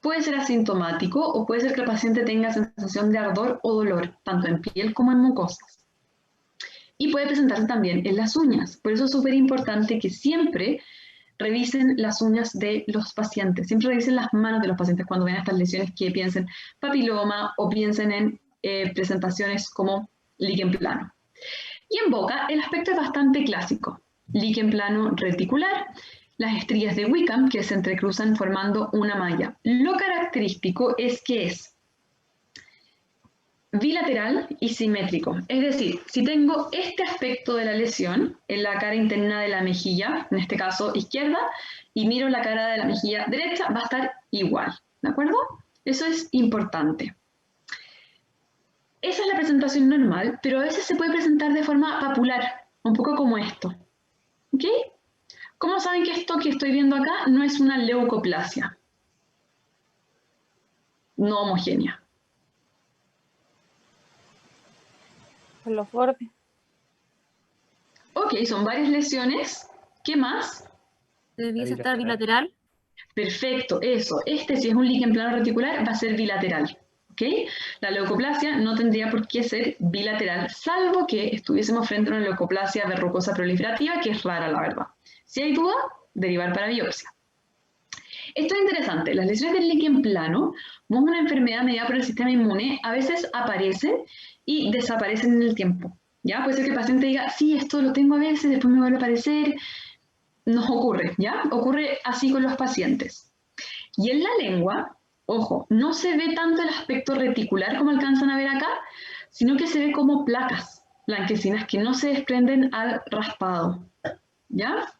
puede ser asintomático o puede ser que el paciente tenga sensación de ardor o dolor, tanto en piel como en mucosas. Y puede presentarse también en las uñas. Por eso es súper importante que siempre revisen las uñas de los pacientes. Siempre revisen las manos de los pacientes cuando vean estas lesiones, que piensen papiloma o piensen en presentaciones como líquen plano. Y en boca, el aspecto es bastante clásico. Líquen plano reticular, las estrías de Wickham que se entrecruzan formando una malla. Lo característico es que es bilateral y simétrico. Es decir, si tengo este aspecto de la lesión en la cara interna de la mejilla, en este caso izquierda, y miro la cara de la mejilla derecha, va a estar igual. ¿De acuerdo? Eso es importante. Esa es la presentación normal, pero a veces se puede presentar de forma papular, un poco como esto. ¿Ok? ¿Cómo saben que esto que estoy viendo acá no es una leucoplasia? No homogénea. Por los bordes. Ok, son varias lesiones. ¿Qué más? Debiese estar bilateral. Perfecto, eso. Este, si es un líquen plano reticular, va a ser bilateral. ¿Ok? La leucoplasia no tendría por qué ser bilateral, salvo que estuviésemos frente a una leucoplasia verrucosa proliferativa, que es rara, la verdad. Si hay duda, derivar para biopsia. Esto es interesante. Las lesiones del líquen plano, como es una enfermedad mediada por el sistema inmune, a veces aparecen y desaparecen en el tiempo. ¿Ya? Puede ser que el paciente diga, sí, esto lo tengo a veces, después me vuelve a aparecer. Nos ocurre, ¿ya? Ocurre así con los pacientes. Y en la lengua, ojo, no se ve tanto el aspecto reticular como alcanzan a ver acá, sino que se ve como placas blanquecinas que no se desprenden al raspado, ¿ya?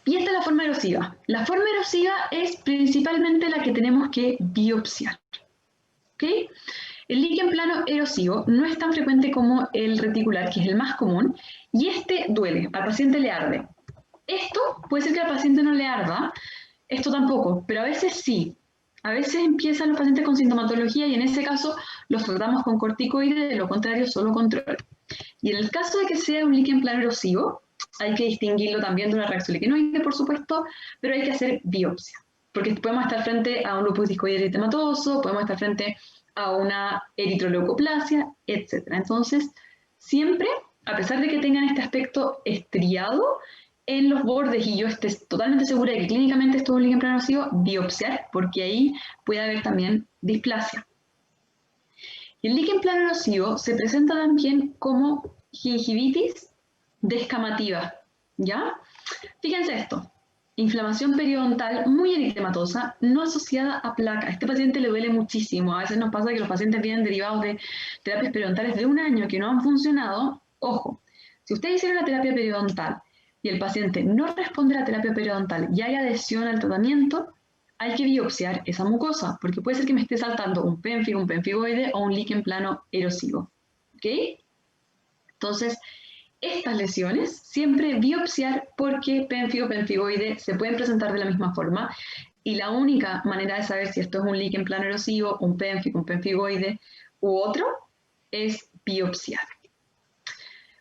Y esta es la forma erosiva. La forma erosiva es principalmente la que tenemos que biopsiar, ¿ok? El líquen plano erosivo no es tan frecuente como el reticular, que es el más común, y este duele, al paciente le arde. Esto puede ser que al paciente no le arda, esto tampoco, pero a veces sí. A veces empiezan los pacientes con sintomatología y en ese caso los tratamos con corticoides, de lo contrario solo control. Y en el caso de que sea un líquen plano erosivo, hay que distinguirlo también de una reacción liquenoide, por supuesto, pero hay que hacer biopsia, porque podemos estar frente a un lupus discoide eritematoso, podemos estar frente a una eritroleucoplasia, etc. Entonces, siempre, a pesar de que tengan este aspecto estriado en los bordes y yo esté totalmente segura de que clínicamente esto es un líquen plano erosivo, biopsiar, porque ahí puede haber también displasia. Y el líquen plano erosivo se presenta también como gingivitis descamativa, ¿ya? Fíjense esto, inflamación periodontal muy eritematosa, no asociada a placa. A este paciente le duele muchísimo. A veces nos pasa que los pacientes vienen derivados de terapias periodontales de un año que no han funcionado. Ojo, si ustedes hicieron la terapia periodontal y el paciente no responde a la terapia periodontal y hay adhesión al tratamiento, hay que biopsiar esa mucosa, porque puede ser que me esté saltando un pénfigo, un pemfigoide o un líquen plano erosivo. ¿Ok? Entonces, estas lesiones siempre biopsiar, porque pénfigo, pemfigoide se pueden presentar de la misma forma y la única manera de saber si esto es un líquen plano erosivo, un pénfigo, un pemfigoide u otro es biopsiar.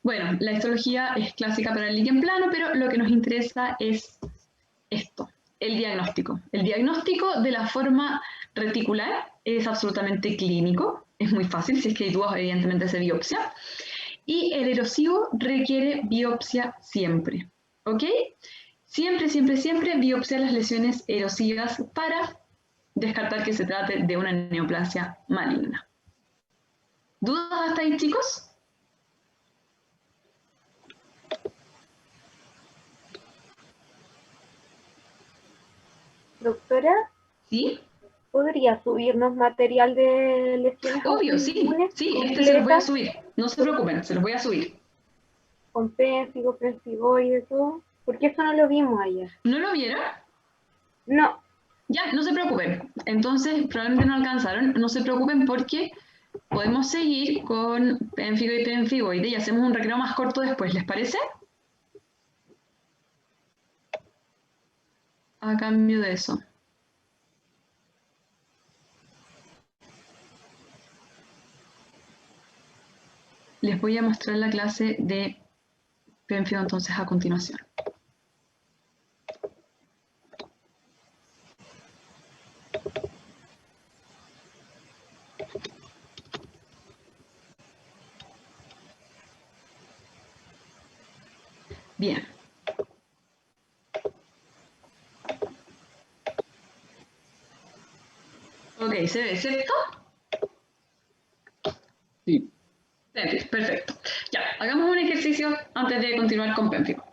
Bueno, la histología es clásica para el líquen plano, pero lo que nos interesa es esto, el diagnóstico. El diagnóstico de la forma reticular es absolutamente clínico, es muy fácil, si es que hay dudas, evidentemente se biopsia. Y el erosivo requiere biopsia siempre, ¿ok? Siempre, siempre, siempre biopsiar las lesiones erosivas para descartar que se trate de una neoplasia maligna. ¿Dudas hasta ahí, chicos? Doctora, ¿Sí? ¿podría subirnos material de lesiones Obvio, sí. autoinmunes Sí, este se los voy a completas subir. No se preocupen, se los voy a subir. con pénfigo, pemfigoide, todo? Porque eso no lo vimos ayer. ¿No lo vieron? No, Ya, no se preocupen. Entonces, probablemente no alcanzaron. No se preocupen porque podemos seguir con pénfigo y pemfigoide y hacemos un recreo más corto después. ¿Les parece? A cambio de eso. Les voy a mostrar la clase de pemfigo entonces a continuación. Bien. Ok, ¿se ve, cierto? Sí. Perfecto. Ya, hagamos un ejercicio antes de continuar con pemfigo.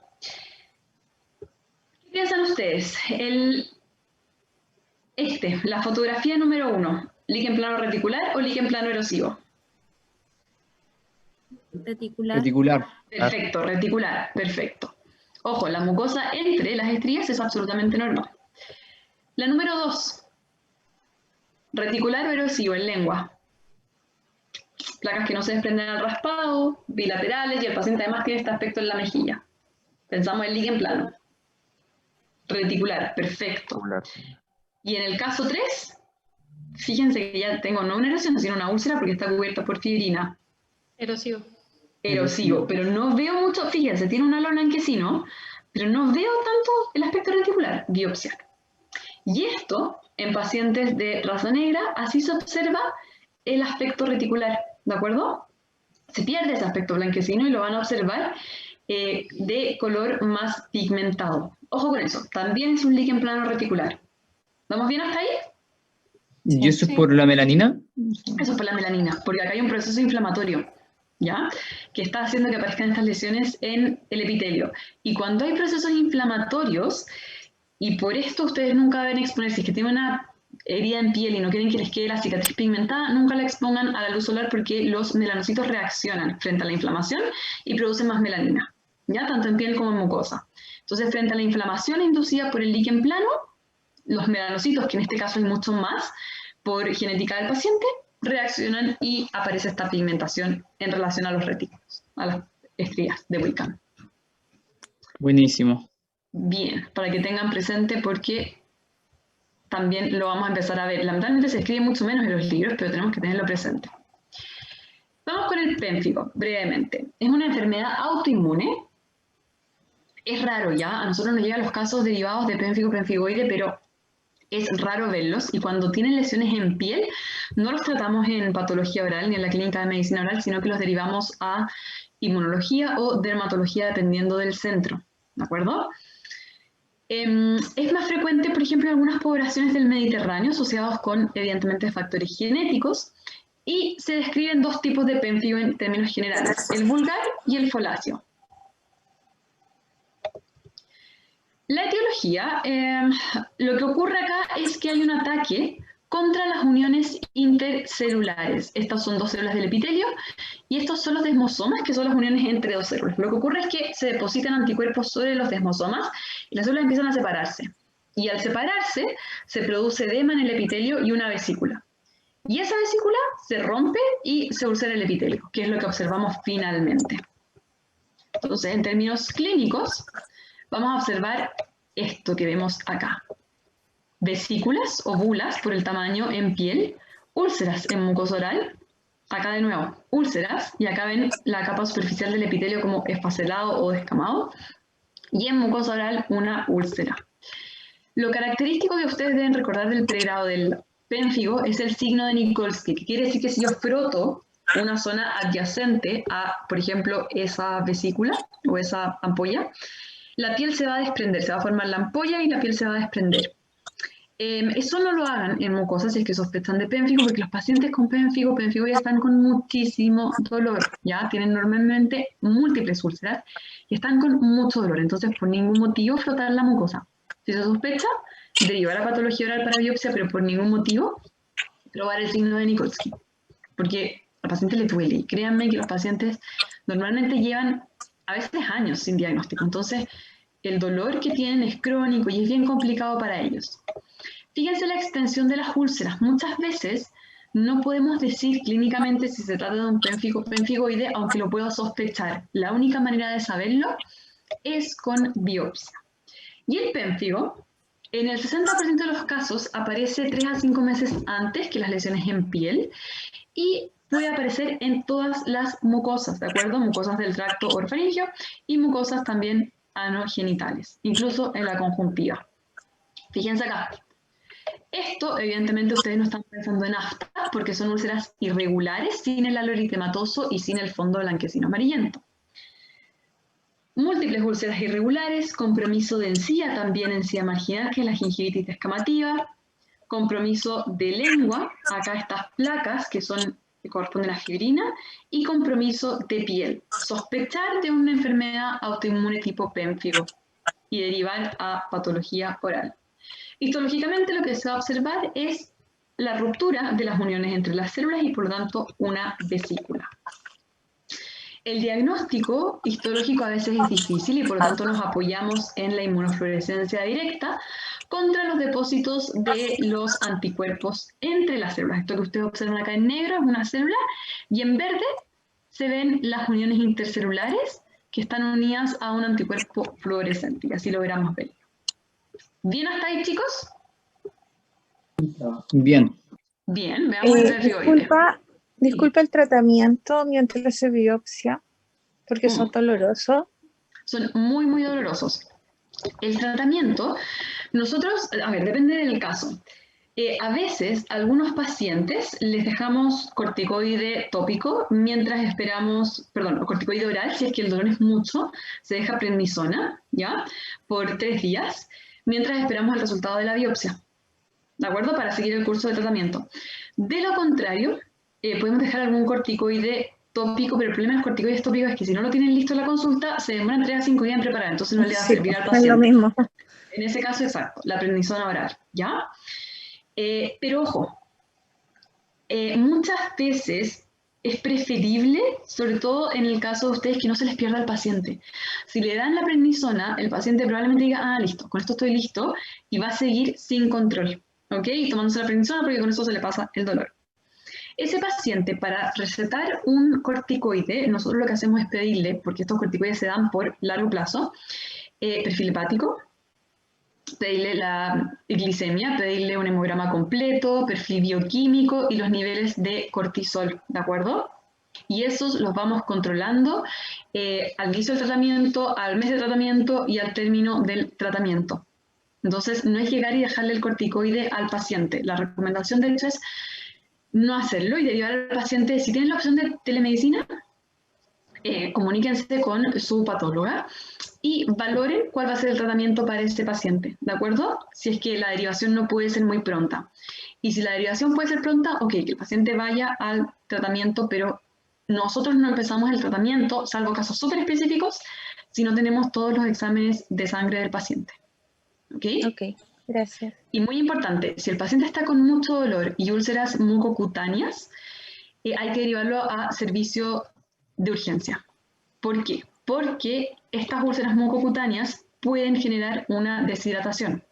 ¿Qué piensan ustedes? La fotografía número 1, ¿líquen plano reticular o líquen plano erosivo? Reticular. Reticular. Perfecto, reticular, perfecto. Ojo, la mucosa entre las estrías es absolutamente normal. La número 2, reticular o erosivo en lengua. Placas que no se desprenden al raspado, bilaterales, y el paciente además tiene este aspecto en la mejilla. Pensamos en líquen plano. Reticular, perfecto. Y en el caso 3, fíjense que ya tengo no una erosión, sino una úlcera porque está cubierta por fibrina. Erosivo. Erosivo, pero no veo mucho, fíjense, tiene una lona en que sí, ¿no? Pero no veo tanto el aspecto reticular, biopsia. Y esto, en pacientes de raza negra, así se observa el aspecto reticular, ¿de acuerdo? Se pierde ese aspecto blanquecino y lo van a observar de color más pigmentado. Ojo con eso, también es un líquen plano reticular. ¿Vamos bien hasta ahí? ¿Y eso es por la melanina? Eso es por la melanina, porque acá hay un proceso inflamatorio, ¿ya? Que está haciendo que aparezcan estas lesiones en el epitelio. Y cuando hay procesos inflamatorios, y por esto ustedes nunca deben exponer, si es que tienen una herida en piel y no quieren que les quede la cicatriz pigmentada, nunca la expongan a la luz solar porque los melanocitos reaccionan frente a la inflamación y producen más melanina, ¿ya? Tanto en piel como en mucosa. Entonces, frente a la inflamación inducida por el líquen plano, los melanocitos, que en este caso hay mucho más, por genética del paciente, reaccionan y aparece esta pigmentación en relación a los retículos, a las estrías de Wickham. Buenísimo. Bien, para que tengan presente porque también lo vamos a empezar a ver. Lamentablemente se escribe mucho menos en los libros, pero tenemos que tenerlo presente. Vamos con el pénfigo, brevemente. Es una enfermedad autoinmune. Es raro ya, a nosotros nos llegan los casos derivados de pénfigo, pemfigoide, pero es raro verlos y cuando tienen lesiones en piel no los tratamos en patología oral ni en la clínica de medicina oral, sino que los derivamos a inmunología o dermatología dependiendo del centro, ¿de acuerdo? Es más frecuente, por ejemplo, en algunas poblaciones del Mediterráneo asociados con, evidentemente, factores genéticos y se describen dos tipos de pénfigo en términos generales, el vulgar y el foláceo. La etiología, lo que ocurre acá es que hay un ataque contra las uniones intercelulares. Estas son dos células del epitelio y estos son los desmosomas, que son las uniones entre dos células. Lo que ocurre es que se depositan anticuerpos sobre los desmosomas y las células empiezan a separarse. Y al separarse se produce edema en el epitelio y una vesícula. Y esa vesícula se rompe y se ulcera el epitelio, que es lo que observamos finalmente. Entonces, en términos clínicos, vamos a observar esto que vemos acá. Vesículas o bulas por el tamaño en piel, úlceras en mucosa oral, acá de nuevo, úlceras, y acá ven la capa superficial del epitelio como esfacelado o descamado, y en mucosa oral una úlcera. Lo característico que ustedes deben recordar del pregrado del pénfigo es el signo de Nikolsky, que quiere decir que si yo froto una zona adyacente a, por ejemplo, esa vesícula o esa ampolla, la piel se va a desprender, se va a formar la ampolla y la piel se va a desprender. Eso no lo hagan en mucosas si es que sospechan de pénfigo, porque los pacientes con pénfigo ya están con muchísimo dolor, ya tienen normalmente múltiples úlceras y están con mucho dolor, entonces por ningún motivo frotar la mucosa. Si se sospecha, derivar a patología oral para biopsia, pero por ningún motivo probar el signo de Nikolsky, porque al paciente le duele. Y créanme que los pacientes normalmente llevan a veces años sin diagnóstico, entonces el dolor que tienen es crónico y es bien complicado para ellos. Fíjense la extensión de las úlceras. Muchas veces no podemos decir clínicamente si se trata de un pemfigoide, aunque lo puedo sospechar. La única manera de saberlo es con biopsia. Y el pénfigo, en el 60% de los casos, aparece 3 a 5 meses antes que las lesiones en piel y puede aparecer en todas las mucosas, ¿de acuerdo? Mucosas del tracto orofaringeo y mucosas también anogenitales, incluso en la conjuntiva. Fíjense acá. Esto, evidentemente, ustedes no están pensando en aftas porque son úlceras irregulares, sin el halo eritematoso y sin el fondo blanquecino amarillento. Múltiples úlceras irregulares, compromiso de encía, también encía marginal, que es la gingivitis descamativa, compromiso de lengua, acá estas placas que corresponden a fibrina, y compromiso de piel. Sospechar de una enfermedad autoinmune tipo pénfigo y derivar a patología oral. Histológicamente lo que se va a observar es la ruptura de las uniones entre las células y por lo tanto una vesícula. El diagnóstico histológico a veces es difícil y por lo tanto nos apoyamos en la inmunofluorescencia directa contra los depósitos de los anticuerpos entre las células. Esto que ustedes observan acá en negro es una célula y en verde se ven las uniones intercelulares que están unidas a un anticuerpo fluorescente, y así logramos verlo. ¿Bien hasta ahí, chicos? Bien. Bien, veamos el pemfigoide. Disculpa el tratamiento mientras se biopsia, porque son dolorosos. Son muy, muy dolorosos. El tratamiento, nosotros, a ver, depende del caso. A veces, a algunos pacientes les dejamos corticoide tópico mientras esperamos, perdón, corticoide oral, si es que el dolor es mucho, se deja prednisona, ¿ya? Por 3 días, mientras esperamos el resultado de la biopsia, ¿de acuerdo? Para seguir el curso de tratamiento. De lo contrario, podemos dejar algún corticoide tópico, pero el problema de los corticoides tópicos es que si no lo tienen listo en la consulta, se demoran 3 a 5 días en preparar, entonces no le va a servir al paciente. Es lo mismo. En ese caso, exacto, la prednisona oral, ¿ya? Pero ojo, muchas veces es preferible, sobre todo en el caso de ustedes, que no se les pierda al paciente. Si le dan la prednisona, el paciente probablemente diga, ah, listo, con esto estoy listo, y va a seguir sin control, ¿ok? Tomándose la prednisona porque con eso se le pasa el dolor. Ese paciente, para recetar un corticoide, nosotros lo que hacemos es pedirle, porque estos corticoides se dan por largo plazo, perfil hepático, pedirle la glicemia, pedirle un hemograma completo, perfil bioquímico y los niveles de cortisol, ¿de acuerdo? Y esos los vamos controlando al inicio del tratamiento, al mes de tratamiento y al término del tratamiento. Entonces, no es llegar y dejarle el corticoide al paciente. La recomendación, de hecho, es no hacerlo y derivar al paciente. Si tienen la opción de telemedicina, comuníquense con su patóloga y valoren cuál va a ser el tratamiento para este paciente, ¿de acuerdo? Si es que la derivación no puede ser muy pronta. Y si la derivación puede ser pronta, ok, que el paciente vaya al tratamiento, pero nosotros no empezamos el tratamiento, salvo casos súper específicos, si no tenemos todos los exámenes de sangre del paciente. ¿Ok? Ok, gracias. Y muy importante, si el paciente está con mucho dolor y úlceras mucocutáneas, hay que derivarlo a servicio de urgencia. ¿Por qué? Porque estas úlceras mucocutáneas pueden generar una deshidratación,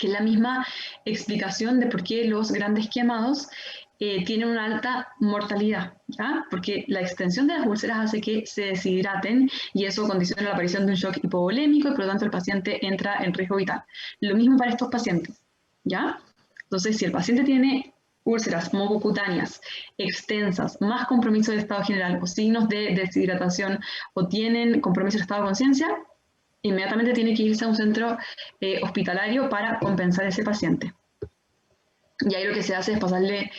que es la misma explicación de por qué los grandes quemados tienen una alta mortalidad, ¿ya? Porque la extensión de las úlceras hace que se deshidraten y eso condiciona la aparición de un shock hipovolémico y por lo tanto el paciente entra en riesgo vital. Lo mismo para estos pacientes, ¿ya? Entonces, si el paciente tiene úlceras mucocutáneas extensas, más compromiso de estado general o signos de deshidratación o tienen compromiso de estado de conciencia, inmediatamente tiene que irse a un centro hospitalario para compensar a ese paciente. Y ahí lo que se hace es pasarle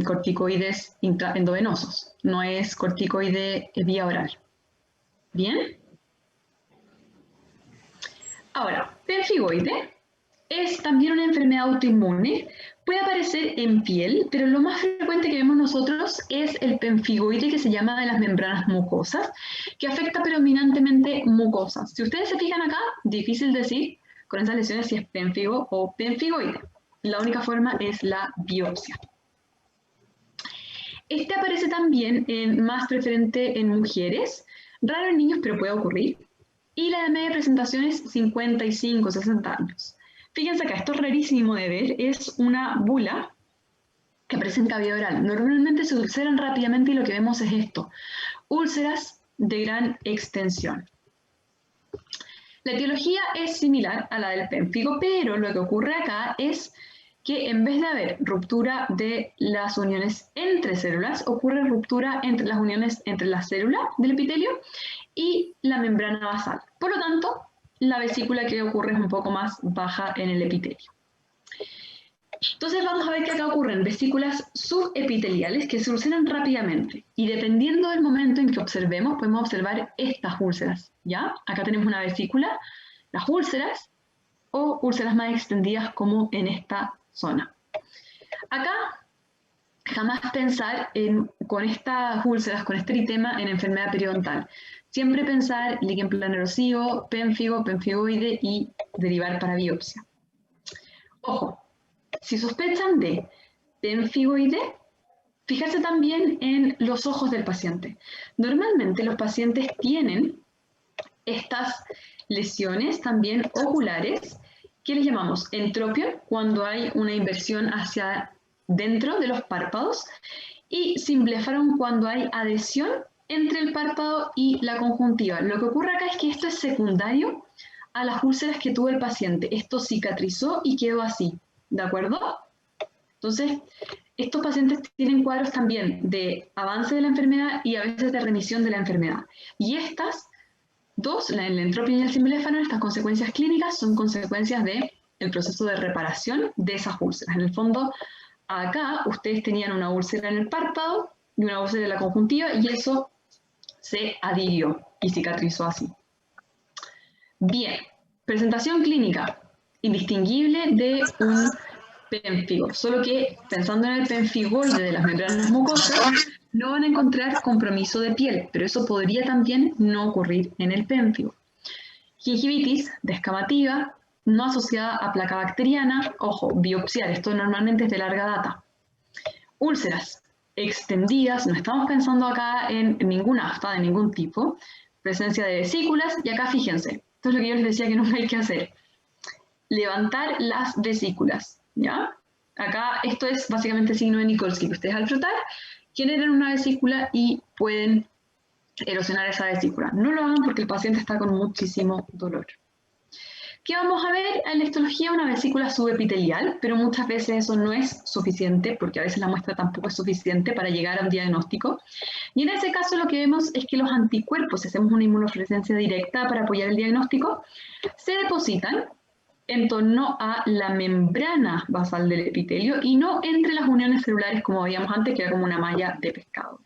corticoides endovenosos, no es corticoide vía oral. ¿Bien? Ahora, pemfigoide es también una enfermedad autoinmune, puede aparecer en piel, pero lo más frecuente que vemos nosotros es el pemfigoide que se llama de las membranas mucosas, que afecta predominantemente mucosas. Si ustedes se fijan acá, difícil decir con esas lesiones si es pénfigo o pemfigoide. La única forma es la biopsia. Este aparece también más preferente en mujeres, raro en niños, pero puede ocurrir. Y la media de presentación es 55, 60 años. Fíjense acá, esto es rarísimo de ver, es una bula que aparece en cavidad oral. Normalmente se ulceran rápidamente y lo que vemos es esto, úlceras de gran extensión. La etiología es similar a la del pénfigo, pero lo que ocurre acá es que en vez de haber ruptura de las uniones entre células, ocurre ruptura entre las uniones entre la célula del epitelio y la membrana basal. Por lo tanto, la vesícula que ocurre es un poco más baja en el epitelio. Entonces vamos a ver que acá ocurren vesículas subepiteliales que se ulceran rápidamente y dependiendo del momento en que observemos, podemos observar estas úlceras, ¿ya? Acá tenemos una vesícula, las úlceras o úlceras más extendidas como en esta zona. Acá, jamás pensar con estas úlceras, con este eritema en enfermedad periodontal. Siempre pensar líquen planero-erosivo, pénfigo, pemfigoide y derivar para biopsia. Ojo, si sospechan de pemfigoide, fijarse también en los ojos del paciente. Normalmente los pacientes tienen estas lesiones también oculares, que les llamamos entropion, cuando hay una inversión hacia dentro de los párpados, y simblefaron cuando hay adhesión entre el párpado y la conjuntiva. Lo que ocurre acá es que esto es secundario a las úlceras que tuvo el paciente. Esto cicatrizó y quedó así, ¿de acuerdo? Entonces, estos pacientes tienen cuadros también de avance de la enfermedad y a veces de remisión de la enfermedad. Y estas dos, el entropion y el simblefaron, estas consecuencias clínicas son consecuencias del proceso de reparación de esas úlceras. En el fondo, acá ustedes tenían una úlcera en el párpado y una úlcera en la conjuntiva y eso se adhirió y cicatrizó así. Bien, presentación clínica, indistinguible de un pénfigo, solo que pensando en el pemfigoide de las membranas mucosas, no van a encontrar compromiso de piel, pero eso podría también no ocurrir en el pénfigo. Gingivitis descamativa, no asociada a placa bacteriana, ojo, biopsiar, esto normalmente es de larga data. Úlceras extendidas, no estamos pensando acá en ninguna afta de ningún tipo, presencia de vesículas, y acá fíjense, esto es lo que yo les decía que nunca hay que hacer, levantar las vesículas, ¿ya? Acá esto es básicamente el signo de Nikolsky, que ustedes al frotar generan una vesícula y pueden erosionar esa vesícula. No lo hagan porque el paciente está con muchísimo dolor. ¿Qué vamos a ver? En la histología una vesícula subepitelial, pero muchas veces eso no es suficiente, porque a veces la muestra tampoco es suficiente para llegar a un diagnóstico. Y en ese caso lo que vemos es que los anticuerpos, si hacemos una inmunofluorescencia directa para apoyar el diagnóstico, se depositan en torno a la membrana basal del epitelio y no entre las uniones celulares como veíamos antes, que era como una malla de pescador.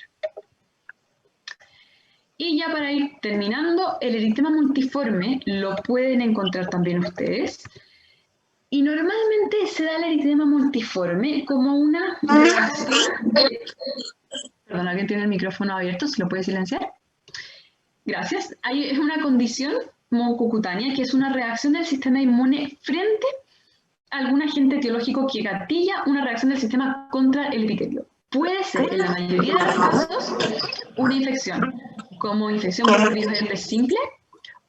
Y ya para ir terminando, el eritema multiforme lo pueden encontrar también ustedes. Y normalmente se da el eritema multiforme como una reacción... Perdón, ¿alguien tiene el micrófono abierto? ¿Se lo puede silenciar? Gracias. Es una condición mucocutánea que es una reacción del sistema inmune frente a algún agente etiológico que gatilla una reacción del sistema contra el epitelio. Puede ser, en la mayoría de los casos, una infección, como infección por el virus herpes simple,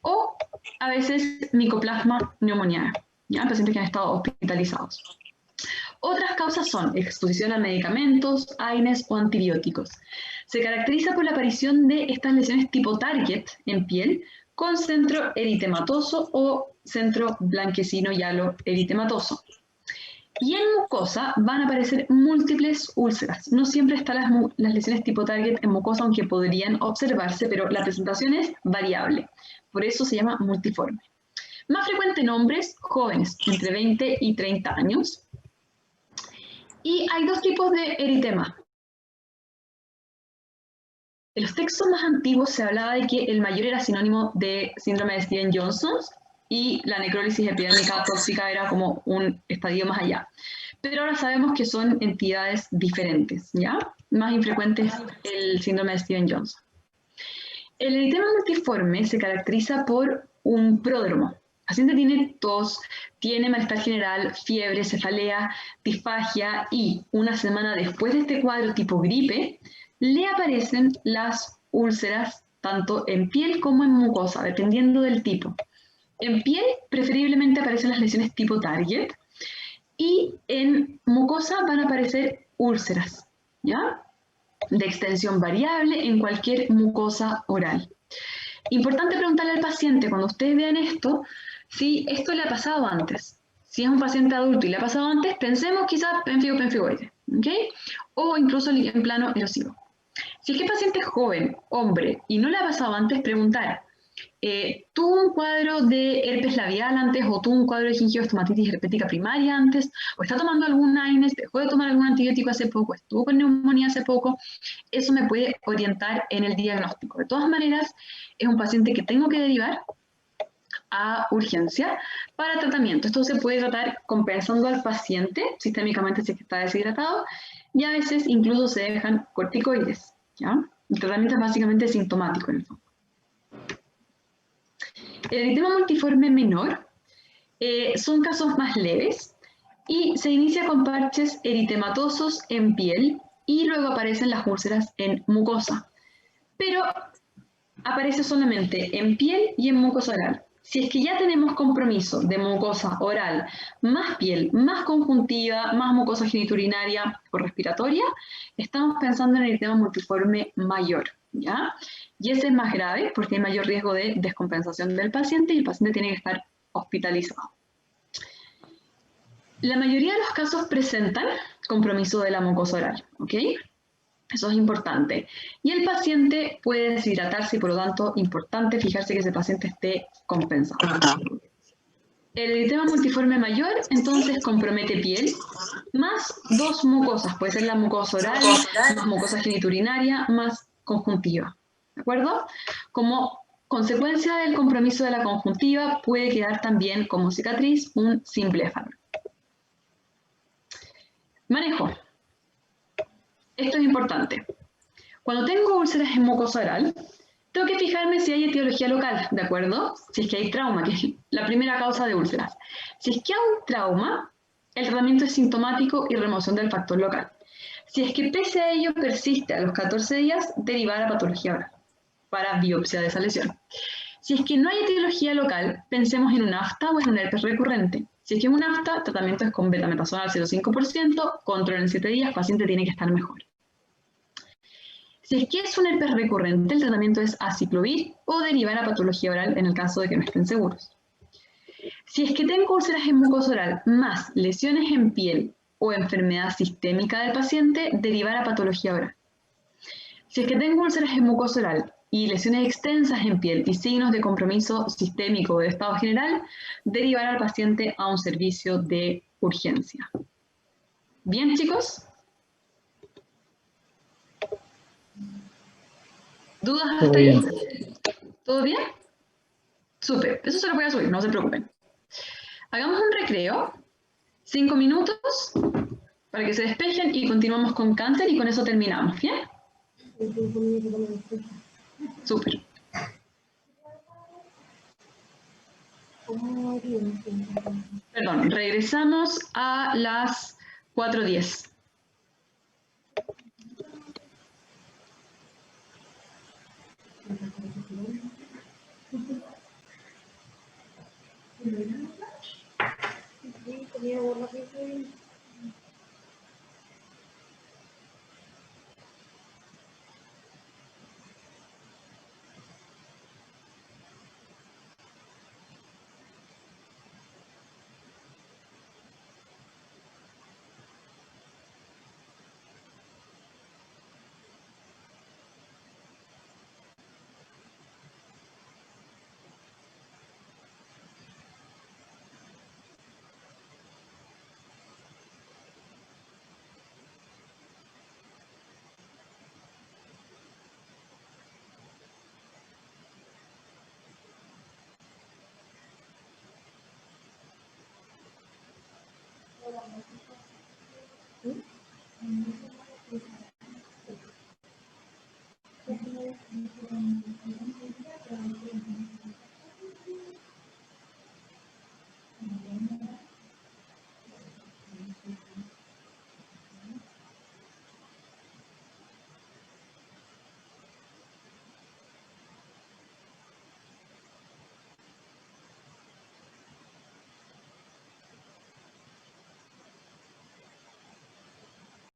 o a veces micoplasma pneumoniana, ¿ya? Pacientes que han estado hospitalizados. Otras causas son exposición a medicamentos, AINES o antibióticos. Se caracteriza por la aparición de estas lesiones tipo target en piel con centro eritematoso o centro blanquecino yalo eritematoso. Y en mucosa van a aparecer múltiples úlceras. No siempre están las lesiones tipo target en mucosa, aunque podrían observarse, pero la presentación es variable. Por eso se llama multiforme. Más frecuente en hombres jóvenes, entre 20 y 30 años. Y hay dos tipos de eritema. En los textos más antiguos se hablaba de que el mayor era sinónimo de síndrome de Stevens-Johnson y la necrólisis epidérmica tóxica era como un estadio más allá. Pero ahora sabemos que son entidades diferentes, ¿ya? Más infrecuente es el síndrome de Stevens-Johnson. El eritema multiforme se caracteriza por un pródromo. paciente tiene tos, tiene malestar general, fiebre, cefalea, disfagia y una semana después de este cuadro tipo gripe, le aparecen las úlceras tanto en piel como en mucosa, dependiendo del tipo. En piel, preferiblemente aparecen las lesiones tipo target y en mucosa van a aparecer úlceras, ¿ya? De extensión variable en cualquier mucosa oral. Importante preguntarle al paciente cuando ustedes vean esto, si esto le ha pasado antes. Si es un paciente adulto y le ha pasado antes, pensemos quizás pénfigo pemfigoide, ¿ok? O incluso en plano erosivo. Si es que el paciente es joven, hombre, y no le ha pasado antes, preguntar, ¿tuvo un cuadro de herpes labial antes o tuvo un cuadro de gingivostomatitis herpética primaria antes? ¿O está tomando algún AINES, dejó de tomar algún antibiótico hace poco, estuvo con neumonía hace poco? Eso me puede orientar en el diagnóstico. De todas maneras, es un paciente que tengo que derivar a urgencia para tratamiento. Esto se puede tratar compensando al paciente sistémicamente si es que está deshidratado y a veces incluso se dejan corticoides, ¿ya? El tratamiento es básicamente sintomático en el fondo. El eritema multiforme menor son casos más leves y se inicia con parches eritematosos en piel y luego aparecen las úlceras en mucosa, pero aparece solamente en piel y en mucosa oral. Si es que ya tenemos compromiso de mucosa oral, más piel, más conjuntiva, más mucosa genitourinaria o respiratoria, estamos pensando en el eritema multiforme mayor, ¿ya? Y ese es más grave porque hay mayor riesgo de descompensación del paciente y el paciente tiene que estar hospitalizado. La mayoría de los casos presentan compromiso de la mucosa oral, ¿ok? Eso es importante. Y el paciente puede deshidratarse y por lo tanto, importante fijarse que ese paciente esté compensado. El eritema multiforme mayor, entonces, compromete piel, más dos mucosas. Puede ser la mucosa oral, más mucosa genitourinaria, más conjuntiva. ¿De acuerdo? Como consecuencia del compromiso de la conjuntiva, puede quedar también como cicatriz un simbléfano. Manejo. Esto es importante. Cuando tengo úlceras en mucosa oral, tengo que fijarme si hay etiología local, ¿de acuerdo? Si es que hay trauma, que es la primera causa de úlceras. Si es que hay un trauma, el tratamiento es sintomático y remoción del factor local. Si es que pese a ello persiste a los 14 días, derivar a patología oral para biopsia de esa lesión. Si es que no hay etiología local, pensemos en un afta o en un herpes recurrente. Si es que es un afta, tratamiento es con betametazolam al 0,5%, control en 7 días, paciente tiene que estar mejor. Si es que es un herpes recurrente, el tratamiento es aciclovir o derivar a patología oral en el caso de que no estén seguros. Si es que tengo úlceras en mucosa oral más lesiones en piel o enfermedad sistémica del paciente, derivar a patología oral. Si es que tengo úlceras en mucosa oral y lesiones extensas en piel y signos de compromiso sistémico o de estado general, derivar al paciente a un servicio de urgencia. ¿Bien, chicos? ¿Dudas hasta ahí? ¿Todo bien? Súper, eso se lo voy a subir, no se preocupen. Hagamos un recreo, 5 minutos, para que se despejen y continuamos con cáncer y con eso terminamos, ¿bien? Súper. Perdón, regresamos a las 4:10. Sí, tenía borra que